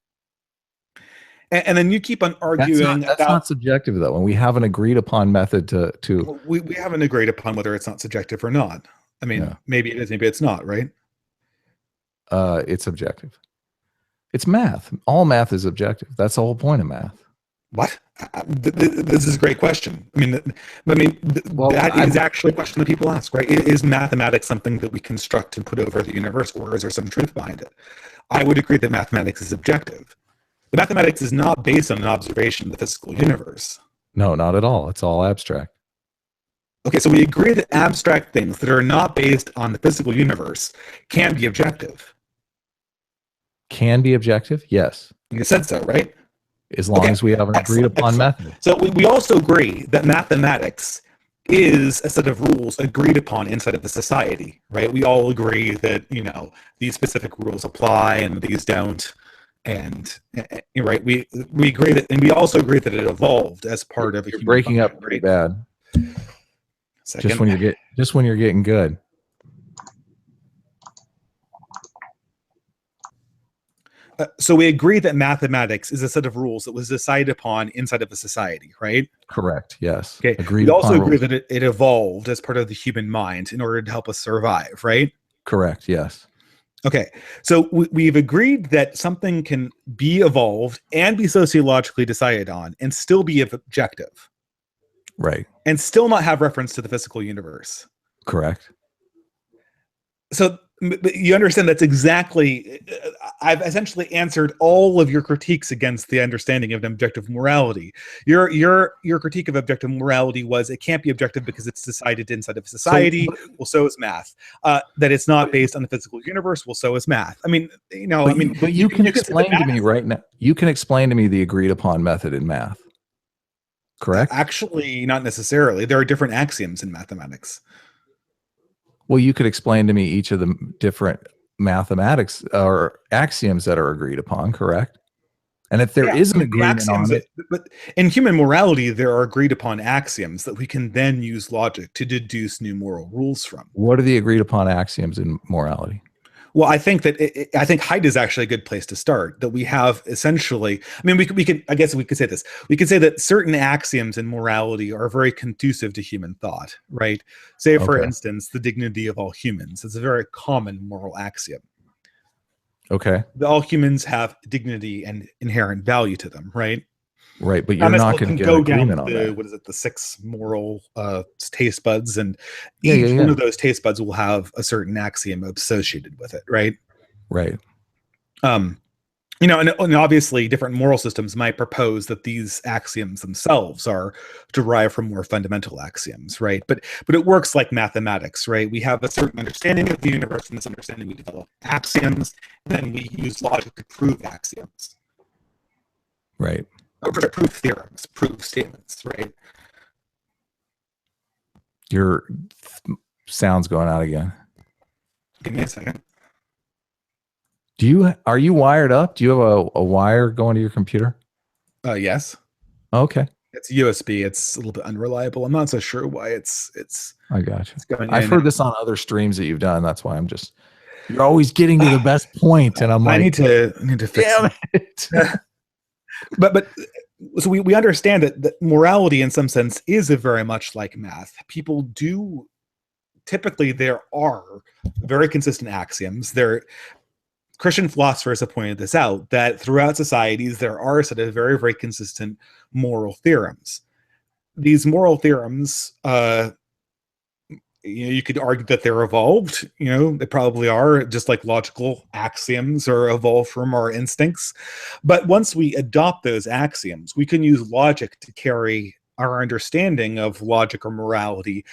And then you keep on arguing. That's not subjective though. When we have an agreed upon method to we haven't agreed upon whether it's not subjective or not. I mean, maybe it is, maybe it's not, right? It's objective. It's math. All math is objective. That's the whole point of math. What? This is a great question. That is actually a question that people ask, right? Is mathematics something that we construct and put over the universe, or is there some truth behind it? I would agree that mathematics is objective. The mathematics is not based on an observation of the physical universe. No, not at all. It's all abstract. Okay, so we agree that abstract things that are not based on the physical universe can be objective. Can be objective? Yes. You said so, right? As long as we have an agreed upon method. So we also agree that mathematics is a set of rules agreed upon inside of the society, right? We all agree that, these specific rules apply and these don't. And you're right, we agree that, and we also agree that it evolved as part of a human breaking function, up pretty bad. Second. Just when you're getting good. So we agree that mathematics is a set of rules that was decided upon inside of a society, right? Correct. Yes. Okay. We also agree that it evolved as part of the human mind in order to help us survive, right? Correct. Yes. Okay, so we've agreed that something can be evolved and be sociologically decided on and still be objective. Right. And still not have reference to the physical universe. Correct. So you understand that's exactly, I've essentially answered all of your critiques against the understanding of an objective morality. Your critique of objective morality was it can't be objective because it's decided inside of society. Well, so is math. That it's not based on the physical universe. Well, so is math. But you can explain to me right now. You can explain to me the agreed upon method in math. Correct? Actually, not necessarily. There are different axioms in mathematics. Well, you could explain to me each of the different mathematics or axioms that are agreed upon, correct? And if there is an agreement on it. But in human morality, there are agreed upon axioms that we can then use logic to deduce new moral rules from. What are the agreed upon axioms in morality? Well, I think that I think Height is actually a good place to start. That we have essentially, we could I guess we could say this. We could say that certain axioms in morality are very conducive to human thought, right? Say, for instance, the dignity of all humans. It's a very common moral axiom. Okay. All humans have dignity and inherent value to them, right? Right, but you're not going to get agreement on that. What is it? The 6 moral taste buds, and each one of those taste buds will have a certain axiom associated with it, right? Right. And obviously, different moral systems might propose that these axioms themselves are derived from more fundamental axioms, right? But it works like mathematics, right? We have a certain understanding of the universe, and this understanding we develop axioms, and then we use logic to prove axioms. Right. Or to prove theorems, prove statements, right? Your sound's going out again. Give me a second. Are you wired up? Do you have a wire going to your computer? Yes. Okay. It's USB. It's a little bit unreliable. I'm not so sure why it's. I got you. I've heard this on other streams that you've done. That's why you're always getting to the best point, and I'm like, I need to fix it. But so we understand that morality in some sense is very much like math. People do typically, there are very consistent axioms. They're Christian philosophers have pointed this out, that throughout societies, there are a set of very, very consistent moral theorems. These moral theorems, you could argue that they're evolved. They probably are, just like logical axioms are evolved from our instincts. But once we adopt those axioms, we can use logic to carry our understanding of logic or morality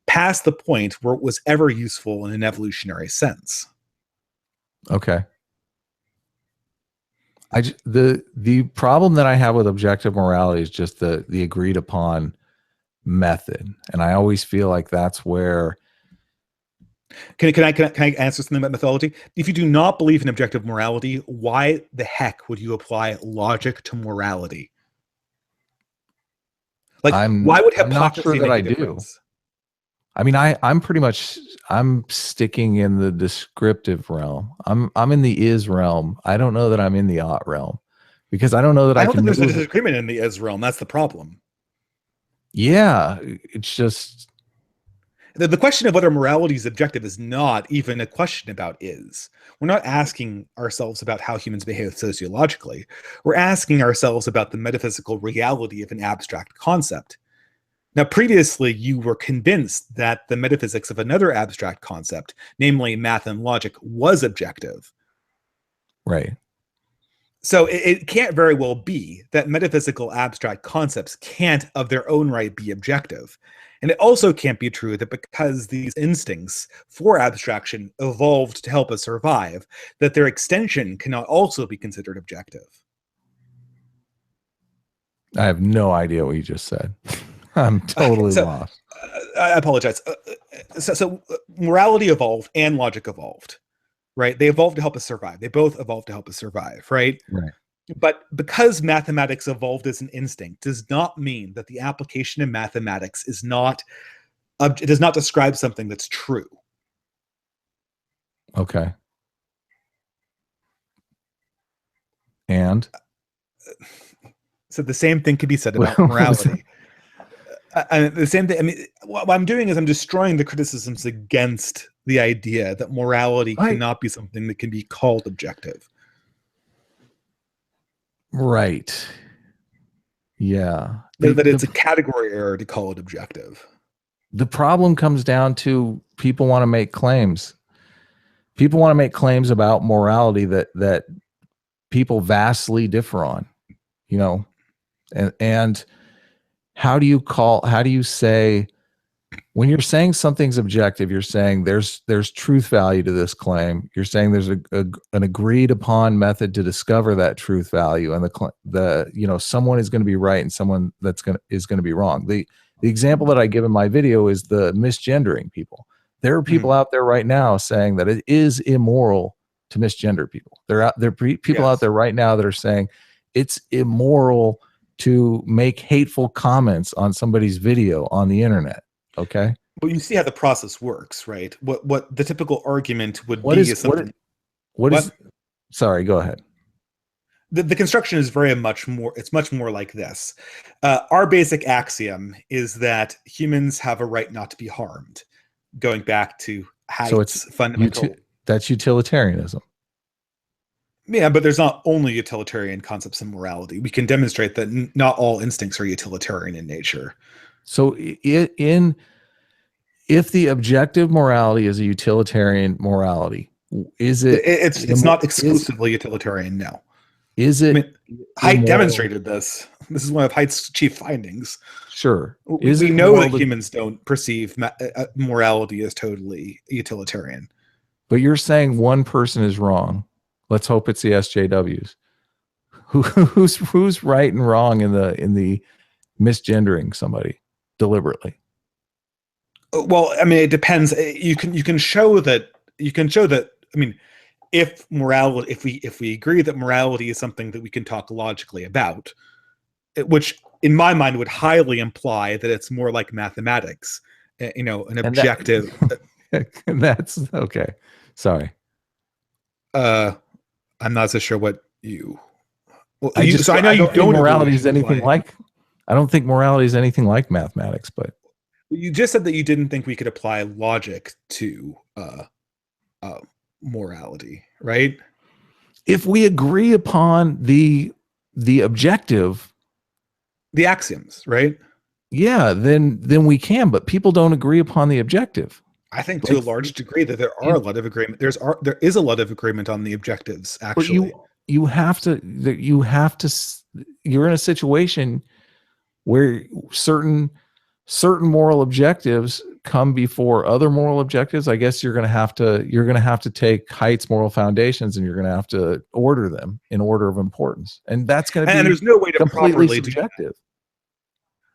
past the point where it was ever useful in an evolutionary sense. Okay. The problem that I have with objective morality is just the agreed upon method, and I always feel like that's where. Can I answer something about methodology? If you do not believe in objective morality, why the heck would you apply logic to morality? Like, why would hypocrisy I'm not sure that make I a difference? do. I mean, I'm sticking in the descriptive realm. I'm in the is realm. I don't know that I'm in the ought realm, because I don't know that I I don't can think there's a move. disagreement in the is realm. That's the problem. Yeah, it's just The question of whether morality is objective is not even a question about is. We're not asking ourselves about how humans behave sociologically. We're asking ourselves about the metaphysical reality of an abstract concept. Now, previously, you were convinced that the metaphysics of another abstract concept, namely math and logic, was objective. right. So it can't very well be that metaphysical abstract concepts can't of their own right be objective. And it also can't be true that because these instincts for abstraction evolved to help us survive, that their extension cannot also be considered objective. I have no idea what you just said. I'm totally lost. I apologize. So morality evolved and logic evolved, right? They evolved to help us survive. They both evolved to help us survive, right? Right. But because mathematics evolved as an instinct does not mean that the application of mathematics is not, it does not describe something that's true. Okay. And so the same thing could be said about morality. The same thing. I mean, what I'm doing is I'm destroying the criticisms against the idea that morality cannot be something that can be called objective. Right. Yeah. That it's a category error to call it objective. The problem comes down to people want to make claims. People want to make claims about morality that people vastly differ on, and how do you say, when you're saying something's objective, you're saying there's truth value to this claim. You're saying there's an agreed upon method to discover that truth value, and someone is going to be right and someone is going to be wrong. The example that I give in my video is the misgendering people. There are people out there right now saying that it is immoral to misgender people. There are people out there right now that are saying it's immoral to make hateful comments on somebody's video on the internet. Okay. But you see how the process works, right? What the typical argument would be is something. Sorry, go ahead. The construction is it's much more like this. Our basic axiom is that humans have a right not to be harmed, going back to Height's fundamental. That's utilitarianism. Yeah, but there's not only utilitarian concepts in morality. We can demonstrate that not all instincts are utilitarian in nature. So if the objective morality is a utilitarian morality, is it? It's not exclusively utilitarian, no. Is it? I mean, Height demonstrated this. This is one of Height's chief findings. Sure. We know that humans don't perceive morality as totally utilitarian. But you're saying one person is wrong. Let's hope it's the SJWs. Who's right and wrong in the misgendering somebody deliberately? Well, I mean, it depends. You can show that. I mean, if morality, if we agree that morality is something that we can talk logically about, which in my mind would highly imply that it's more like mathematics, an objective. And that's okay. Sorry. I'm not so sure what you. Well, I know you don't. Morality is anything like. I don't think morality is anything like mathematics, but you just said that you didn't think we could apply logic to morality, right? if we agree upon the objective, The axioms, right? yeah, then we can, but people don't agree upon the objective. I think to a large degree that there are a lot of agreement. There is a lot of agreement on the objectives, actually. But you have to you're in a situation where certain moral objectives come before other moral objectives. I guess you're going to have to take Height's moral foundations, and you're going to have to order them in order of importance, and that's going to be, and there's no way to completely properly subjective.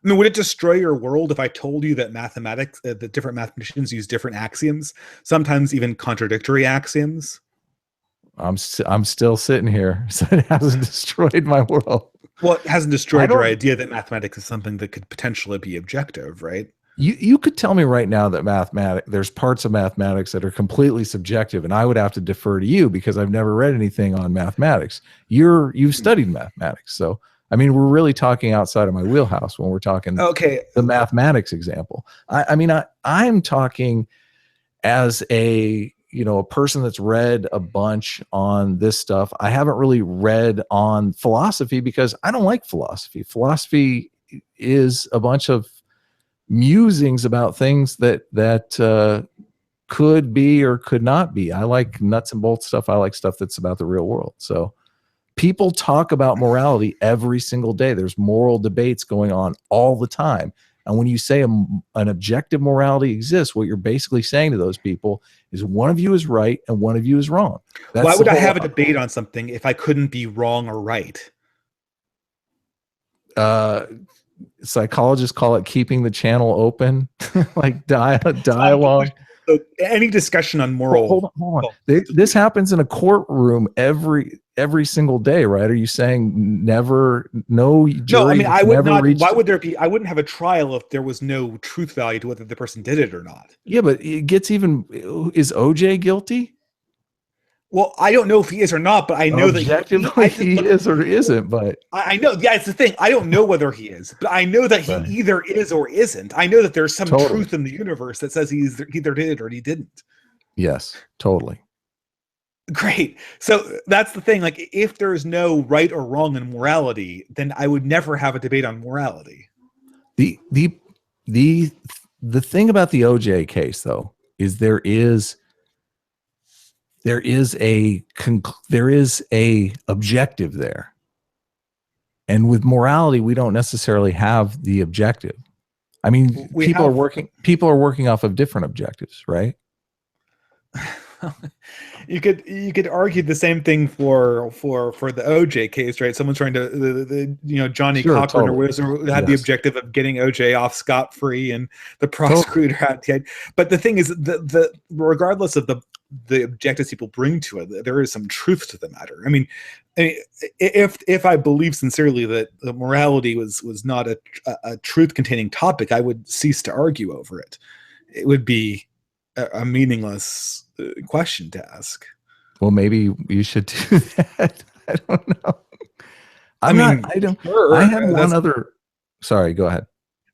I mean, would it destroy your world if I told you that mathematics, that different mathematicians use different axioms, sometimes even contradictory axioms? I'm still sitting here, so it hasn't destroyed my world. Well, it hasn't destroyed your idea that mathematics is something that could potentially be objective, right? You could tell me right now that there's parts of mathematics that are completely subjective, and I would have to defer to you because I've never read anything on mathematics. You've studied mathematics, so I mean, we're really talking outside of my wheelhouse when we're talking the mathematics example. I'm talking as a person that's read a bunch on this stuff. I haven't really read on philosophy because I don't like philosophy. Philosophy is a bunch of musings about things that could be or could not be. I like nuts and bolts stuff. I like stuff that's about the real world. So people talk about morality every single day. There's moral debates going on all the time. And when you say an objective morality exists, what you're basically saying to those people is one of you is right and one of you is wrong. Why would I have a debate on something if I couldn't be wrong or right? Psychologists call it keeping the channel open, like dialogue. So any discussion on moral. Hold on. This happens in a courtroom every single day, right? Are you saying no jury? No, I mean, I would not. Why would there be? I wouldn't have a trial if there was no truth value to whether the person did it or not. Yeah, but it gets even. Is OJ guilty? Well, I don't know if he is or not, but I know that he is or isn't. But I know, yeah, it's the thing. I don't know whether he is, but I know that he either is or isn't. I know that there's some truth in the universe that says he either did or he didn't. Yes, totally. Great. So that's the thing. Like, if there's no right or wrong in morality, then I would never have a debate on morality. The thing about the OJ case, though, is there is a objective there, and with morality we don't necessarily have the objective. I mean, people are working off of different objectives, right? You could argue the same thing for the OJ case, right? Someone's trying to Johnny Cochran or whatever had the objective of getting OJ off scot-free, and the prosecutor had but the thing is the regardless of the objectives people bring to it, there is some truth to the matter. I mean, if I believe sincerely that the morality was not a truth-containing topic, I would cease to argue over it. It would be a meaningless question to ask. Well, maybe you should do that. I don't know. I had one other. Sorry, go ahead.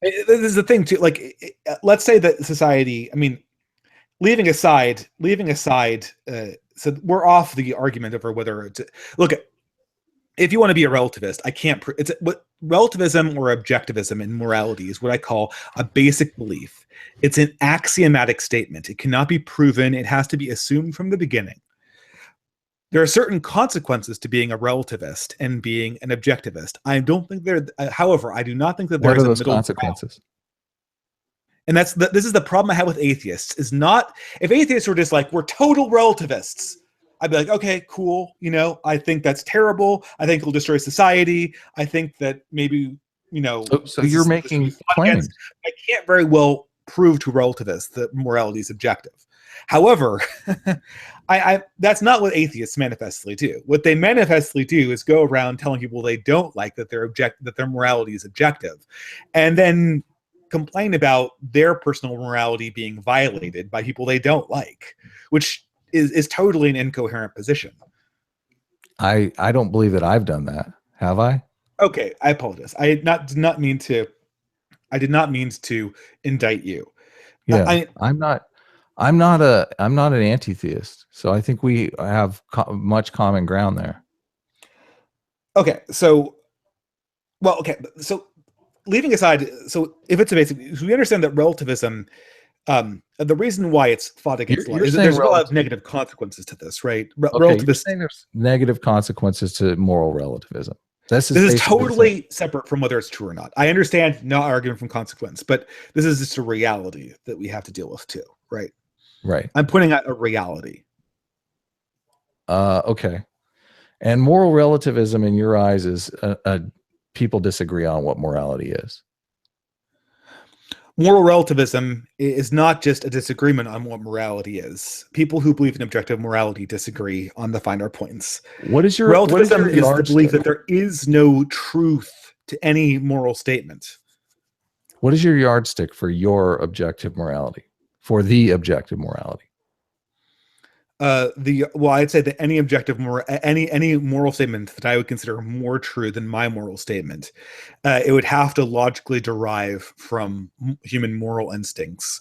This is the thing too. Like, let's say that society. I mean, leaving aside. So we're off the argument over whether it's look. If you want to be a relativist, I can't. It's what relativism or objectivism in morality is what I call a basic belief. It's an axiomatic statement. It cannot be proven. It has to be assumed from the beginning. There are certain consequences to being a relativist and being an objectivist. I don't think there. However, I do not think that there is a middle consequences. Ground. And this is the problem I have with atheists. Is not if atheists were just like, we're total relativists, I'd be like, okay, cool. I think that's terrible. I think it'll destroy society. I think that maybe So you're making claims. I can't very well prove to relativists that morality is objective. However, I that's not what atheists manifestly do. What they manifestly do is go around telling people they don't like that their morality is objective, and then complain about their personal morality being violated by people they don't like, which is totally an incoherent position. I don't believe that I've done that. Have I? Okay, I apologize. I did not mean to indict you. Yeah, I'm not. I'm not an anti-theist, so I think we have much common ground there. Okay, so leaving aside, so if it's a basic, we understand that relativism, the reason why it's fought against a lot is that there's a lot of negative consequences to this, right? You're saying there's negative consequences to moral relativism. This is totally separate from whether it's true or not. I understand not arguing from consequence, but this is just a reality that we have to deal with too, right? Right. I'm pointing out a reality. Okay. And moral relativism in your eyes is people disagree on what morality is. Moral relativism is not just a disagreement on what morality is. People who believe in objective morality disagree on the finer points. Relativism is the belief that there is no truth to any moral statement. What is your yardstick for your objective morality? For the objective morality? I'd say that any moral statement that I would consider more true than my moral statement, it would have to logically derive from human moral instincts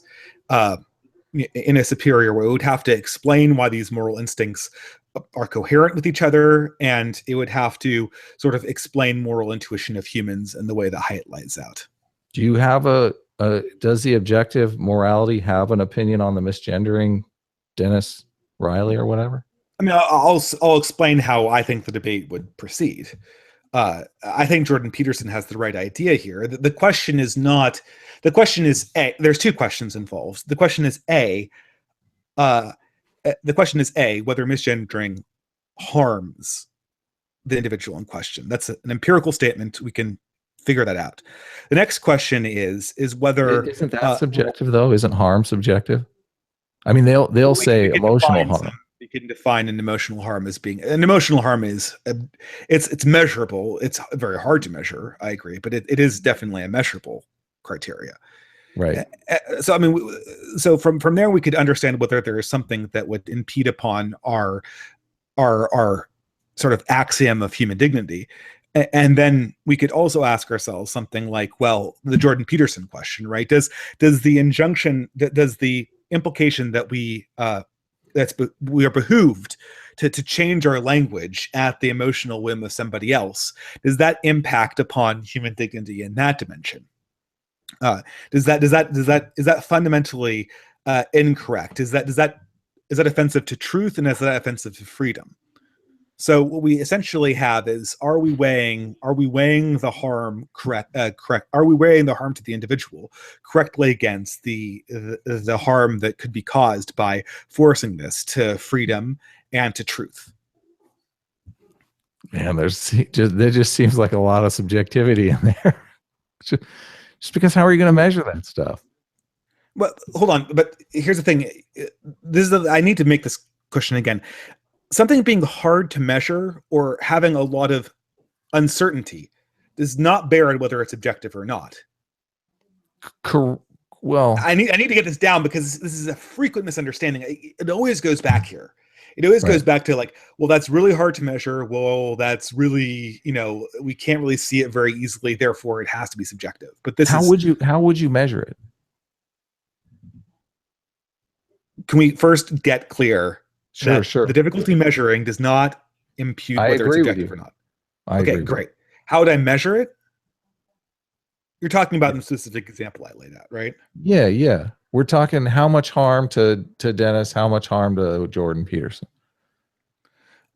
in a superior way. It would have to explain why these moral instincts are coherent with each other, and it would have to sort of explain moral intuition of humans in the way that Height lays out. Do you have does the objective morality have an opinion on the misgendering, Dennis Riley or whatever? I mean, I'll explain how I think the debate would proceed. I think Jordan Peterson has the right idea here. The question is A. There's two questions involved. The question is A, whether misgendering harms the individual in question. That's an empirical statement. We can figure that out. The next question is whether isn't that subjective though? Isn't harm subjective? I mean, they'll say emotional harm. We can define an emotional harm as being an emotional harm is it's measurable. It's very hard to measure. I agree, but it is definitely a measurable criteria. Right. So I mean, so from there we could understand whether there is something that would impede upon our sort of axiom of human dignity. And then we could also ask ourselves something like, well, the Jordan Peterson question, right? Does the implication that we are behooved to change our language at the emotional whim of somebody else, does that impact upon human dignity in that dimension? Is that fundamentally incorrect? Is that offensive to truth, and is that offensive to freedom? So what we essentially have is: are we weighing the harm correct? Are we weighing the harm to the individual correctly against the harm that could be caused by forcing this to freedom and to truth? Man, there just seems like a lot of subjectivity in there. Just because, how are you going to measure that stuff? Well, hold on. But here's the thing. I need to make this question again. Something being hard to measure or having a lot of uncertainty does not bear on whether it's objective or not. Well, I need to get this down, because this is a frequent misunderstanding. It always goes back here. It always goes back to like, well, that's really hard to measure. Well, that's really, we can't really see it very easily. Therefore, it has to be subjective. But how would you measure it? Can we first get clear? Sure. The difficulty measuring does not impute whether it's objective or not. Okay, great. How would I measure it? You're talking about the specific example I laid out, right? Yeah. We're talking how much harm to Dennis, how much harm to Jordan Peterson.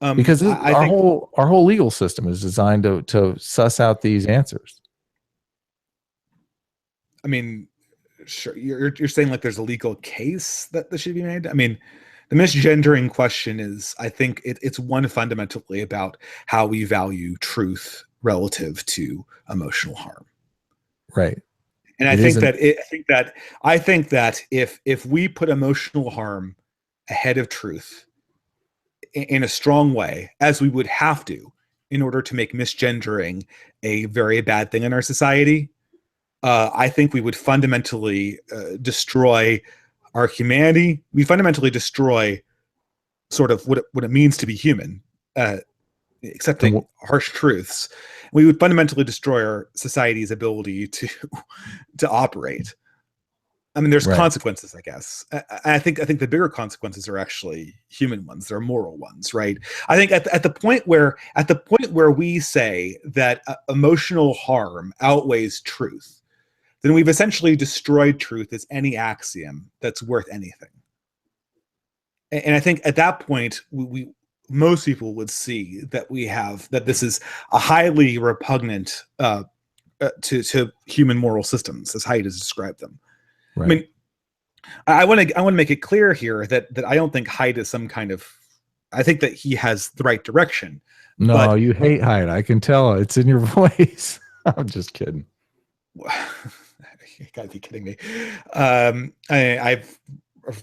Because our whole legal system is designed to suss out these answers. I mean, sure. You're saying like there's a legal case that this should be made? I mean, the misgendering question is, I think it's one fundamentally about how we value truth relative to emotional harm. Right. And I think that if we put emotional harm ahead of truth in a strong way, as we would have to in order to make misgendering a very bad thing in our society, I think we would fundamentally destroy our humanity. We fundamentally destroy sort of what it means to be human, accepting harsh truths. We would fundamentally destroy our society's ability to operate. I mean, there's Right. consequences, I guess. I think the bigger consequences are actually human ones. They're moral ones, right? I think at the point where we say that emotional harm outweighs truth, then we've essentially destroyed truth as any axiom that's worth anything. And I think at that point, we most people would see that this is a highly repugnant to human moral systems, as Haidt has described them. Right. I mean, I want to make it clear here that I don't think Haidt is some kind of. I think that he has the right direction. No, but, you hate Haidt. I can tell. It's in your voice. I'm just kidding. You gotta be kidding me. I've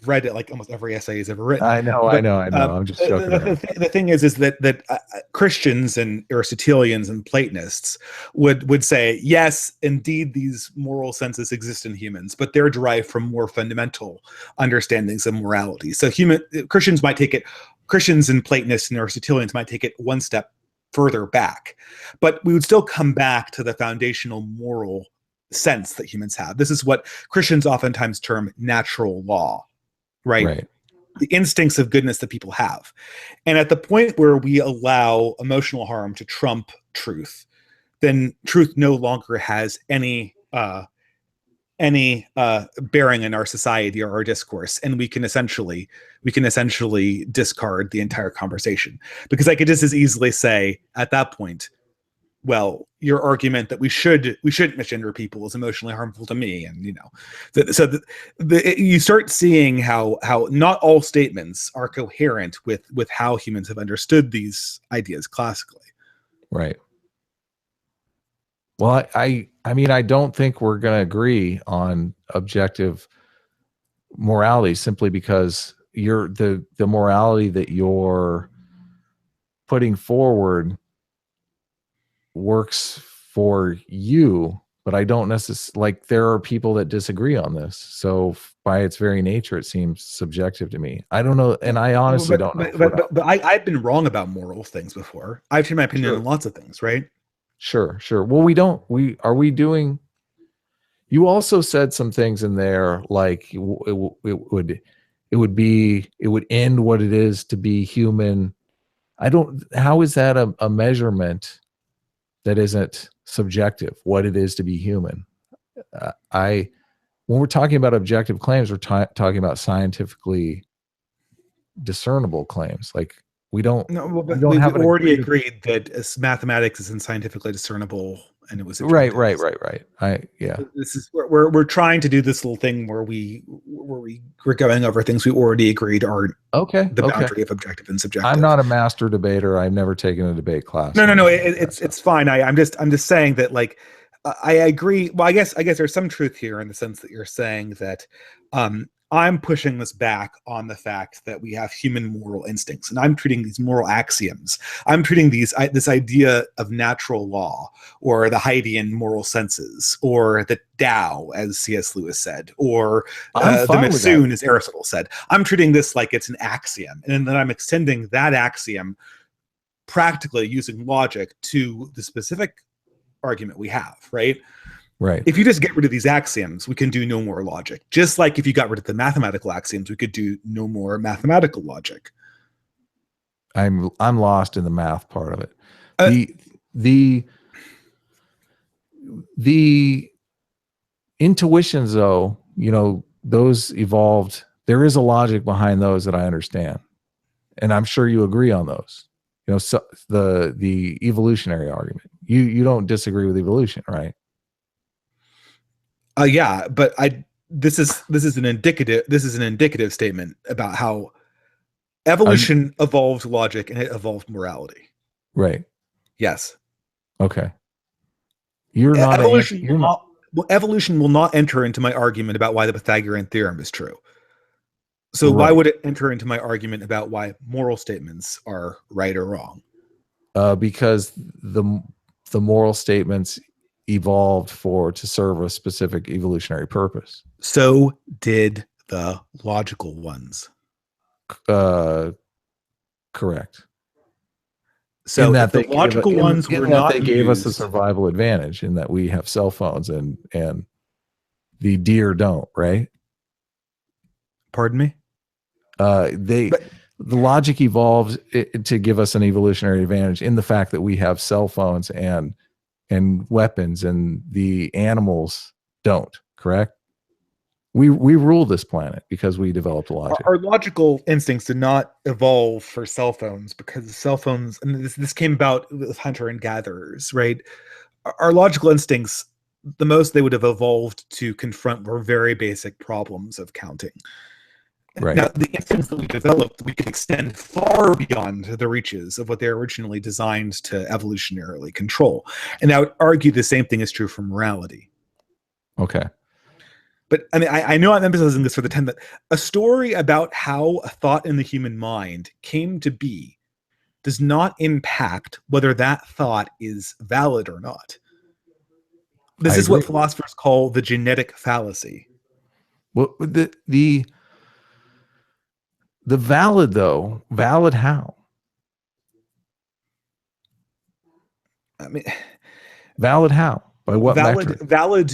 read it like almost every essay he's ever written. I know. I'm just joking. The thing is that Christians and Aristotelians and Platonists would say, yes, indeed, these moral senses exist in humans, but they're derived from more fundamental understandings of morality. So Christians and Platonists and Aristotelians might take it one step further back, but we would still come back to the foundational moral sense that humans have. This is what Christians oftentimes term natural law, right? The instincts of goodness that people have. And at the point where we allow emotional harm to trump truth, then truth no longer has any bearing in our society or our discourse, and we can essentially discard the entire conversation, because I could just as easily say at that point, well, your argument that we shouldn't misgender people is emotionally harmful to me, and you start seeing how not all statements are coherent with how humans have understood these ideas classically. Right. Well, I mean, I don't think we're going to agree on objective morality simply because the morality that you're putting forward works for you, but I don't necessarily, like, there are people that disagree on this. So by its very nature, it seems subjective to me. I don't know. And I honestly don't know. But I've been wrong about moral things before. I've changed my opinion on lots of things, right? Sure. Well, you also said some things in there, like it would end what it is to be human. How is that a measurement that isn't subjective, what it is to be human? When we're talking about objective claims, we're talking about scientifically discernible claims. Like we don't. No, well, but we already agreed that mathematics isn't scientifically discernible, and it was right. This is we're trying to do this little thing where we're going over things we already agreed are the boundary of objective and subjective. I'm not a master debater. I've never taken a debate class. No. It's fine. I'm just saying that, like, I agree. Well, I guess there's some truth here in the sense that you're saying that I'm pushing this back on the fact that we have human moral instincts, and I'm treating these moral axioms. I'm treating this idea of natural law, or the Heidean moral senses, or the Tao, as C.S. Lewis said, or the Mitsun, as Aristotle said. I'm treating this like it's an axiom, and then I'm extending that axiom practically using logic to the specific argument we have, right? Right. If you just get rid of these axioms, we can do no more logic. Just like if you got rid of the mathematical axioms, we could do no more mathematical logic. I'm lost in the math part of it. The intuitions, though, those evolved. There is a logic behind those that I understand, and I'm sure you agree on those. So the evolutionary argument. You don't disagree with evolution, right? Yeah, but this is an indicative statement about how evolution evolved logic and it evolved morality. Right. Yes. Okay. Evolution will not enter into my argument about why the Pythagorean theorem is true. So why would it enter into my argument about why moral statements are right or wrong? Because the moral statements evolved to serve a specific evolutionary purpose. So did the logical ones. Correct. So that the logical ones were not they gave us a survival advantage in that we have cell phones and the deer don't, right? Pardon me? The logic evolved to give us an evolutionary advantage in the fact that we have cell phones and weapons, and the animals don't. Correct? We rule this planet because we developed logic. Our logical instincts did not evolve for cell phones, because cell phones, and this came about with hunter and gatherers, right? Our logical instincts, the most they would have evolved to confront were very basic problems of counting. Right. Now, the instincts that we developed, we could extend far beyond the reaches of what they were originally designed to evolutionarily control. And I would argue the same thing is true for morality. Okay. But I mean, I know I'm emphasizing this for the 10 that a story about how a thought in the human mind came to be does not impact whether that thought is valid or not. This is what philosophers call the genetic fallacy. Well, the valid, though, valid how? I mean, valid how? By what metric? Valid.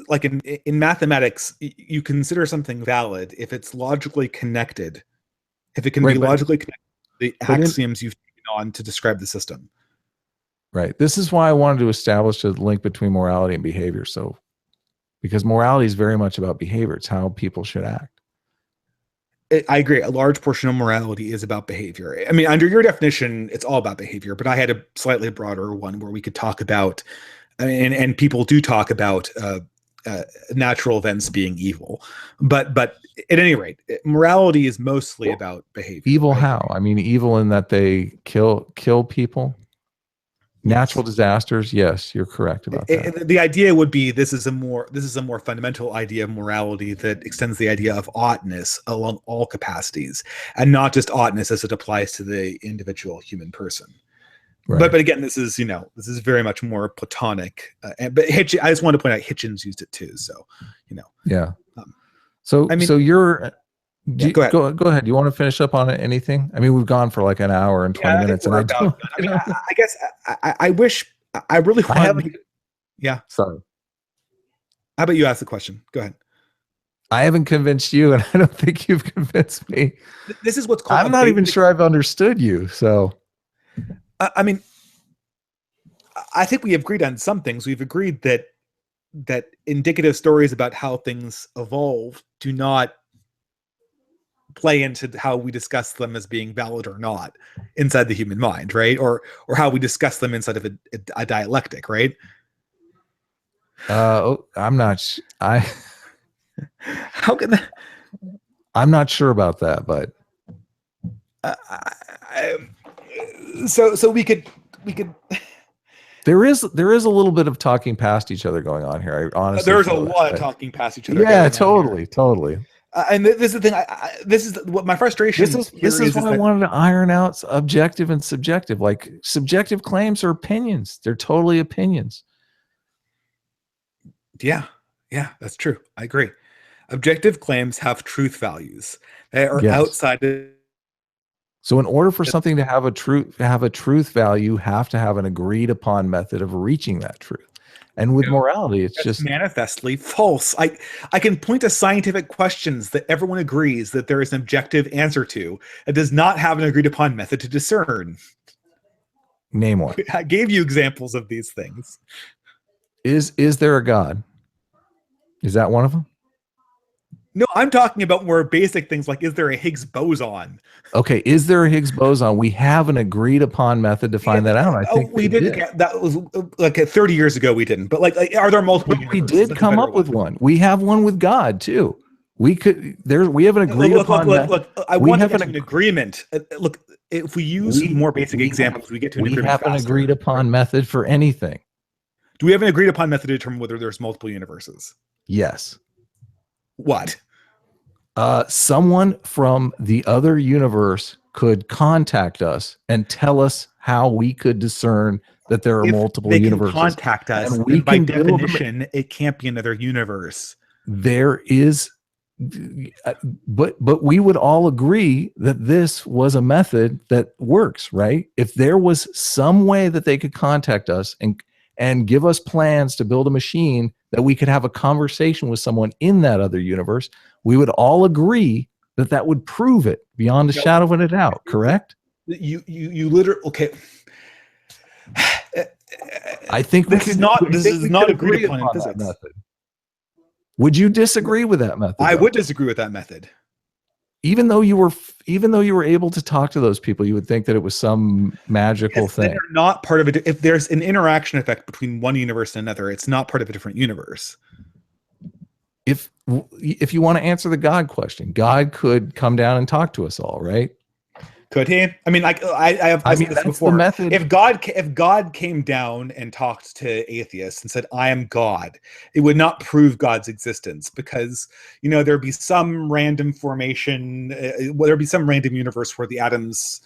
Like in mathematics, you consider something valid if it's logically connected, if it can be logically connected to the axioms you've taken on to describe the system. Right. This is why I wanted to establish a link between morality and behavior. So, because morality is very much about behavior. It's how people should act. I agree. A large portion of morality is about behavior. I mean, under your definition, it's all about behavior, but I had a slightly broader one where we could talk about, and people do talk about natural events being evil. But at any rate, morality is mostly about behavior. Evil right? how? I mean, evil in that they kill people? Natural disasters, yes, you're correct about that. The idea would be this is a more fundamental idea of morality that extends the idea of oughtness along all capacities, and not just oughtness as it applies to the individual human person. Right. But again, this is very much more Platonic. But I just want to point out Hitchens used it too. So yeah. So you're. Go ahead. Go ahead. Do you want to finish up on anything? I mean, we've gone for like an hour and 20 minutes, and I guess I wish I really want. Yeah. Sorry. How about you ask the question? Go ahead. I haven't convinced you, and I don't think you've convinced me. This is what's called. I'm not even sure I've understood you. So, I mean, I think we have agreed on some things. We've agreed that indicative stories about how things evolve do not play into how we discuss them as being valid or not inside the human mind, right? Or how we discuss them inside of a dialectic, right? I'm not. How can that? I'm not sure about that, but so we could. There is a little bit of talking past each other going on here. I honestly, there's a lot of talking past each other. Yeah, totally. And this is the thing. This is what my frustration. This is what I wanted to iron out: objective and subjective. Like subjective claims are opinions; they're totally opinions. Yeah, that's true. I agree. Objective claims have truth values. They are outside of. So, in order for something to have a truth value, you have to have an agreed upon method of reaching that truth. And with morality, it's just manifestly false. I can point to scientific questions that everyone agrees that there is an objective answer to. It does not have an agreed upon method to discern. Name one. I gave you examples of these things. Is there a God? Is that one of them? No, I'm talking about more basic things like, is there a Higgs boson? Okay, is there a Higgs boson? We have an agreed upon method to find that out. I think we didn't. That was like 30 years ago. We didn't. But like are there multiple? We did come up with one. We have one with God too. We have an agreed upon. Look. I want to get to an agreement. Look, if we use more basic examples, we get to an agreement. We have an agreed upon method for anything. Do we have an agreed upon method to determine whether there's multiple universes? Yes. What? Someone from the other universe could contact us and tell us how we could discern that there are multiple universes. Can contact us, and by definition, it can't be another universe. There is, but we would all agree that this was a method that works, right? If there was some way that they could contact us and give us plans to build a machine that we could have a conversation with someone in that other universe, we would all agree that that would prove it beyond a shadow of a doubt, correct? You literally, okay. I think this is not agreed upon in physics. Method. Would you disagree with that method? I would disagree with that method. Even though you were able to talk to those people, you would think that it was some magical thing. They're not part of it. If there's an interaction effect between one universe and another, it's not part of a different universe. If you want to answer the God question, God could come down and talk to us all, right? Could he? I mean, like I've said this before. The method. If God came down and talked to atheists and said, "I am God," it would not prove God's existence, because there'd be some random formation, there'd be some random universe where the atoms,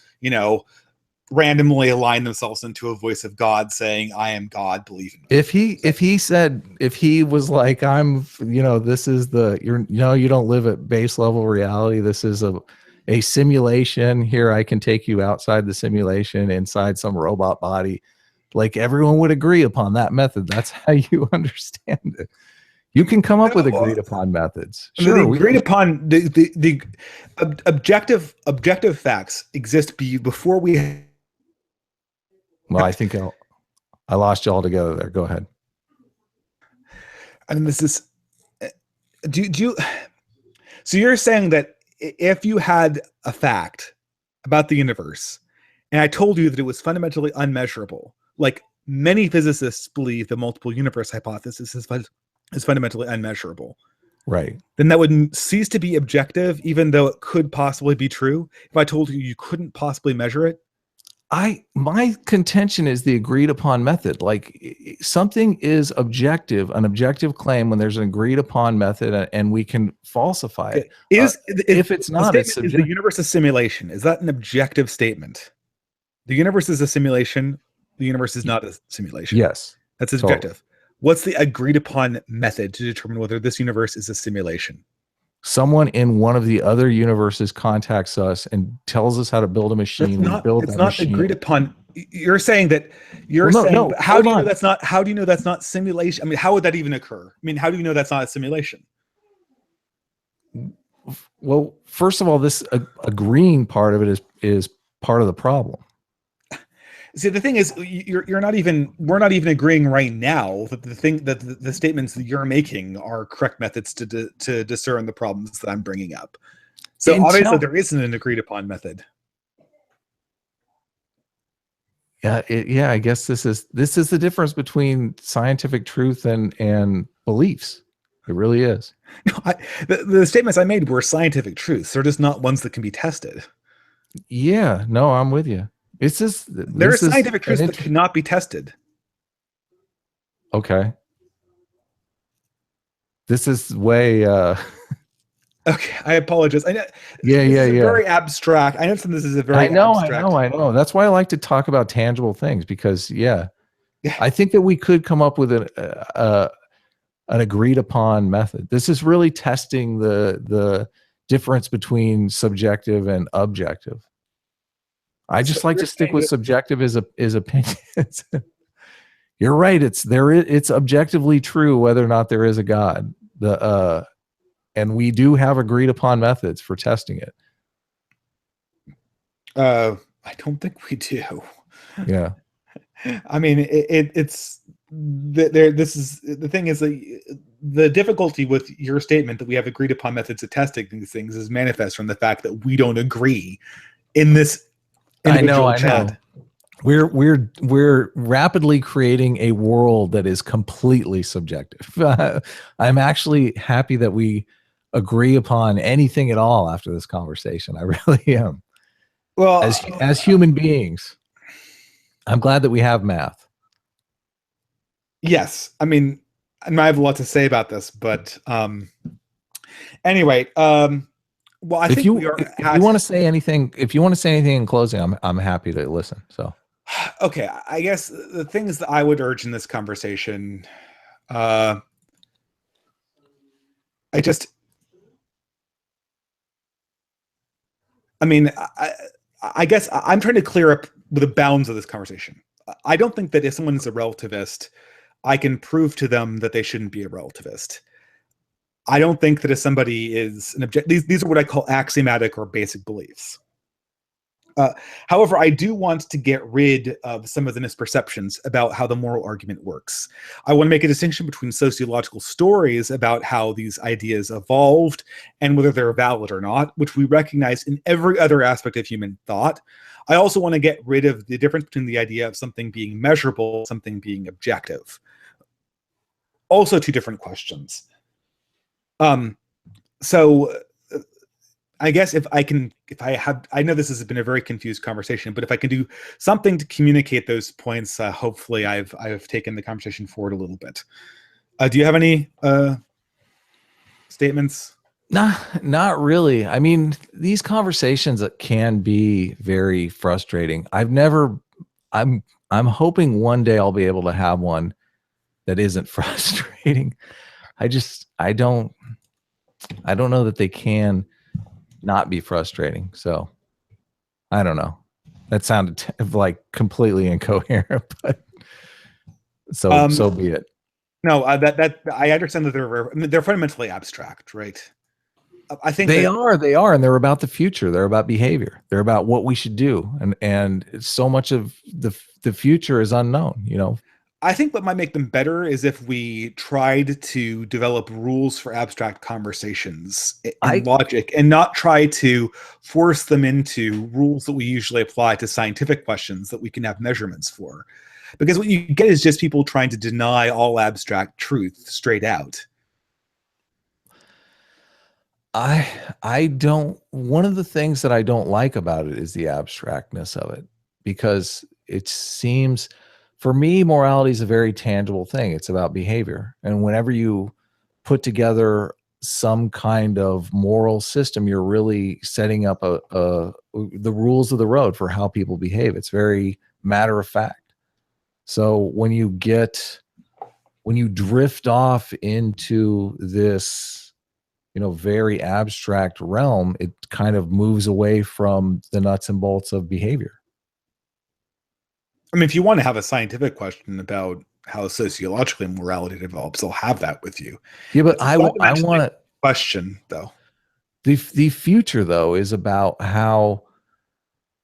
randomly align themselves into a voice of God saying, "I am God, believe in me." If he was like, this is you don't live at base level reality. This is a simulation. Here, I can take you outside the simulation, inside some robot body. Like, everyone would agree upon that method. That's how you understand it. You can come up with agreed upon methods. Sure, the agreed upon the objective facts exist before we. Well, I think I lost you all together there. Go ahead. I mean, this is. Do you? So you're saying that if you had a fact about the universe, and I told you that it was fundamentally unmeasurable, like many physicists believe the multiple universe hypothesis is fundamentally unmeasurable, right? Then that would cease to be objective, even though it could possibly be true. If I told you couldn't possibly measure it. My contention is the agreed upon method. Like, something is objective, an objective claim, when there's an agreed upon method and we can falsify it. If it's not, it's subjective. Is the universe a simulation? Is that an objective statement? The universe is a simulation. The universe is not a simulation. Yes. That's objective. Totally. What's the agreed upon method to determine whether this universe is a simulation? Someone in one of the other universes contacts us and tells us how to build a machine. It's not agreed upon. You're saying that how do you know that's not? How do you know that's not simulation? I mean, how would that even occur? I mean, how do you know that's not a simulation? Well, first of all, this agreeing part of it is part of the problem. See, the thing is, we're not even agreeing right now that the statements that you're making are correct methods to discern the problems that I'm bringing up. So obviously there isn't an agreed upon method. Yeah, I guess this is the difference between scientific truth and beliefs. It really is. The statements I made were scientific truths. They're just not ones that can be tested. Yeah, no, I'm with you. It's just there are scientific truths that cannot be tested. Okay. This is way okay, I apologize. I know. Yeah. Very abstract. I know this is a very. I know. That's why I like to talk about tangible things, because I think that we could come up with an agreed upon method. This is really testing the difference between subjective and objective. I just like to stick with subjective as opinion. You're right. It's objectively true whether or not there is a God. And we do have agreed upon methods for testing it. I don't think we do. Yeah. I mean, it's there. This is the thing is the difficulty with your statement that we have agreed upon methods of testing these things is manifest from the fact that we don't agree in this. I know. We're rapidly creating a world that is completely subjective. I'm actually happy that we agree upon anything at all after this conversation. I really am. Well, as human beings, I'm glad that we have math. Yes, I mean, I have a lot to say about this, but anyway. Well, if you want to say anything in closing, I'm happy to listen. So, okay, I guess the things that I would urge in this conversation, I guess I'm trying to clear up the bounds of this conversation. I don't think that if someone's a relativist, I can prove to them that they shouldn't be a relativist. I don't think that if somebody is an object, these are what I call axiomatic or basic beliefs. However, I do want to get rid of some of the misperceptions about how the moral argument works. I want to make a distinction between sociological stories about how these ideas evolved and whether they're valid or not, which we recognize in every other aspect of human thought. I also want to get rid of the difference between the idea of something being measurable, something being objective. Also two different questions. So I guess I know this has been a very confused conversation, but if I can do something to communicate those points, hopefully I've taken the conversation forward a little bit. Do you have any statements? Not really. I mean, these conversations can be very frustrating. I'm hoping one day I'll be able to have one that isn't frustrating. I don't know that they can not be frustrating. So I don't know. That sounded like completely incoherent, but so be it. No, that I understand that they're fundamentally abstract, right? I think they are, and they're about the future. They're about behavior. They're about what we should do, and so much of the future is unknown. You know, I think what might make them better is if we tried to develop rules for abstract conversations and logic, and not try to force them into rules that we usually apply to scientific questions that we can have measurements for. Because what you get is just people trying to deny all abstract truth straight out. I don't, one of the things that I don't like about it is the abstractness of it, because it seems, for me, morality is a very tangible thing. It's about behavior. And whenever you put together some kind of moral system, you're really setting up the rules of the road for how people behave. It's very matter of fact. So when you drift off into this, very abstract realm, it kind of moves away from the nuts and bolts of behavior. I mean, if you want to have a scientific question about how sociologically morality develops, I'll have that with you. Yeah, but I want to question though. The future though is about how,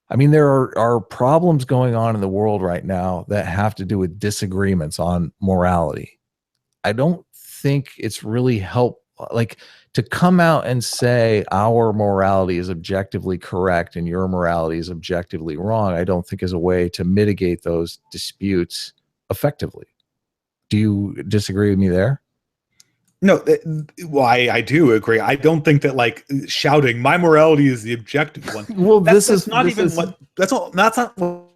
I mean, there are problems going on in the world right now that have to do with disagreements on morality. I don't think it's really like to come out and say our morality is objectively correct and your morality is objectively wrong, I don't think is a way to mitigate those disputes effectively. Do you disagree with me there? No, I do agree. I don't think that like shouting "my morality is the objective one." Well, that's not what.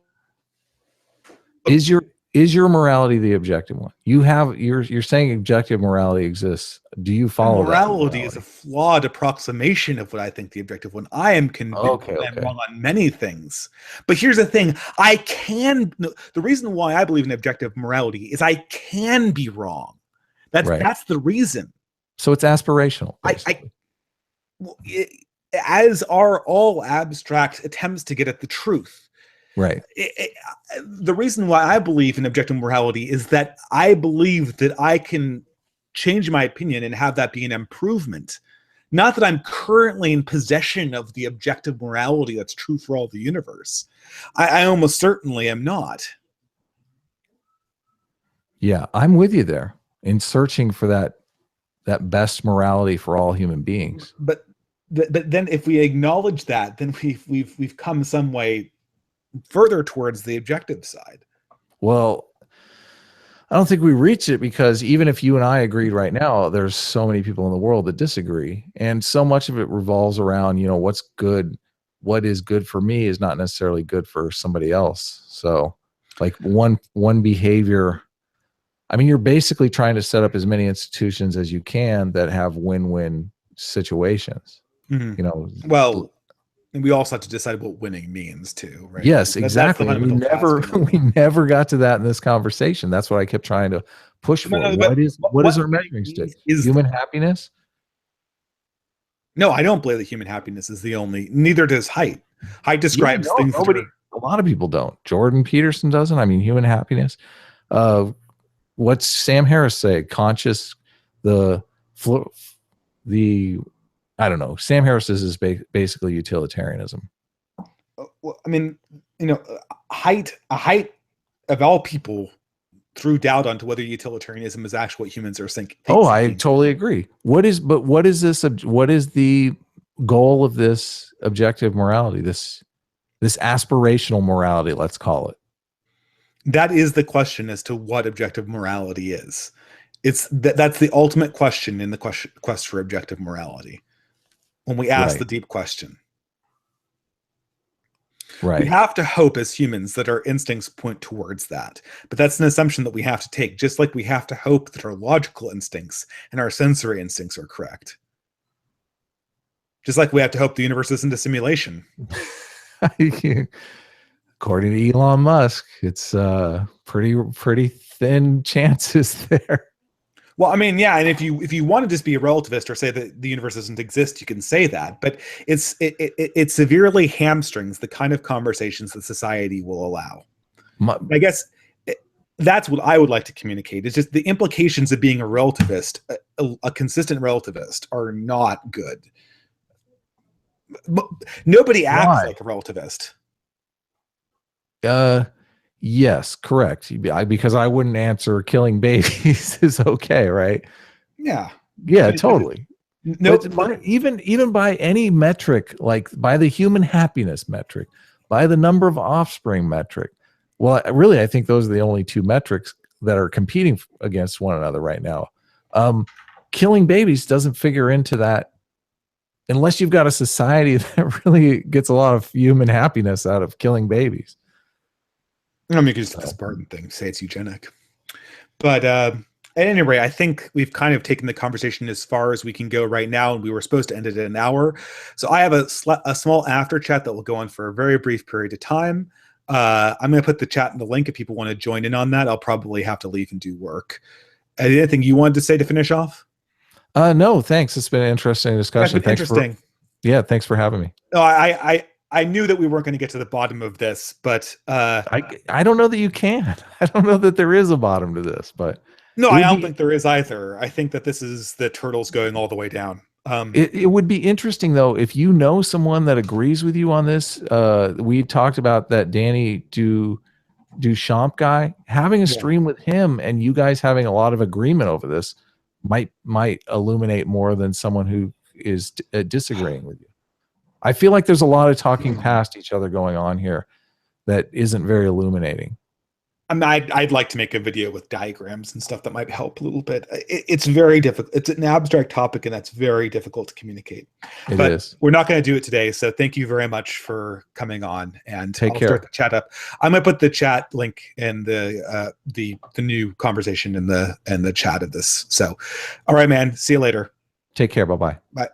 Is your morality the objective one? You're saying objective morality exists. Do you follow morality is a flawed approximation of what I think the objective one. I am convinced I'm wrong on many things. But here's the thing. The reason why I believe in objective morality is I can be wrong. That's the reason. So it's aspirational. As are all abstract attempts to get at the truth. Right. The reason why I believe in objective morality is that I believe that I can change my opinion and have that be an improvement. Not that I'm currently in possession of the objective morality that's true for all the universe. I almost certainly am not. Yeah, I'm with you there in searching for that best morality for all human beings. But then if we acknowledge that, then we've come some way further towards the objective side. Well, I don't think we reach it, because even if you and I agreed right now, there's so many people in the world that disagree. And so much of it revolves around, what's good, what is good for me is not necessarily good for somebody else. So like one behavior, I mean, you're basically trying to set up as many institutions as you can that have win-win situations. Mm-hmm. Well, and we also have to decide what winning means too, right? Yes, exactly. We never got to that in this conversation. That's what I kept trying to push for. What is our measuring stick? Human happiness? No, I don't believe that human happiness is the only. Neither does Height. Height describes things. A lot of people don't. Jordan Peterson doesn't. I mean, human happiness. What's Sam Harris say? Conscious, the I don't know. Sam Harris is basically utilitarianism. Well, I mean, Height of all people threw doubt onto whether utilitarianism is actually what humans are thinking. Oh, I totally agree. What is this? What is the goal of this objective morality? This aspirational morality, let's call it. That is the question as to what objective morality is. That's the ultimate question in the quest for objective morality. When we ask the deep question. Right. We have to hope as humans that our instincts point towards that. But that's an assumption that we have to take, just like we have to hope that our logical instincts and our sensory instincts are correct. Just like we have to hope the universe isn't a simulation. According to Elon Musk, it's pretty thin chances there. Well, I mean, yeah, and if you want to just be a relativist or say that the universe doesn't exist, you can say that, but it severely hamstrings the kind of conversations that society will allow. I guess that's what I would like to communicate. Is just the implications of being a relativist, a consistent relativist, are not good. Nobody acts like a relativist. Yes, correct. Because I wouldn't answer killing babies is okay, right? Yeah. Yeah, totally. No, even by any metric, like by the human happiness metric, by the number of offspring metric. Well, really, I think those are the only two metrics that are competing against one another right now. Killing babies doesn't figure into that unless you've got a society that really gets a lot of human happiness out of killing babies. I mean, you could just do the Spartan thing, say it's eugenic. But at any rate, I think we've kind of taken the conversation as far as we can go right now, and we were supposed to end it at an hour. So I have a small after chat that will go on for a very brief period of time. I'm going to put the chat in the link if people want to join in on that. I'll probably have to leave and do work. Anything you wanted to say to finish off? No, thanks. It's been an interesting discussion. Thanks thanks for having me. No, I knew that we weren't going to get to the bottom of this, but I don't know that you can. I don't know that there is a bottom to this, but no, I don't think there is either. I think that this is the turtles going all the way down. It would be interesting though if you know someone that agrees with you on this. We talked about that Danny Duchamp guy, having a stream with him, and you guys having a lot of agreement over this might illuminate more than someone who is disagreeing with you. I feel like there's a lot of talking past each other going on here that isn't very illuminating. I mean, I'd like to make a video with diagrams and stuff that might help a little bit. It's very difficult. It's an abstract topic, and that's very difficult to communicate. But we're not going to do it today. So thank you very much for coming on, and Take care. Start the chat up. I'm going to put the chat link in the new conversation in the chat of this. So, all right, man. See you later. Take care. Bye-bye. Bye.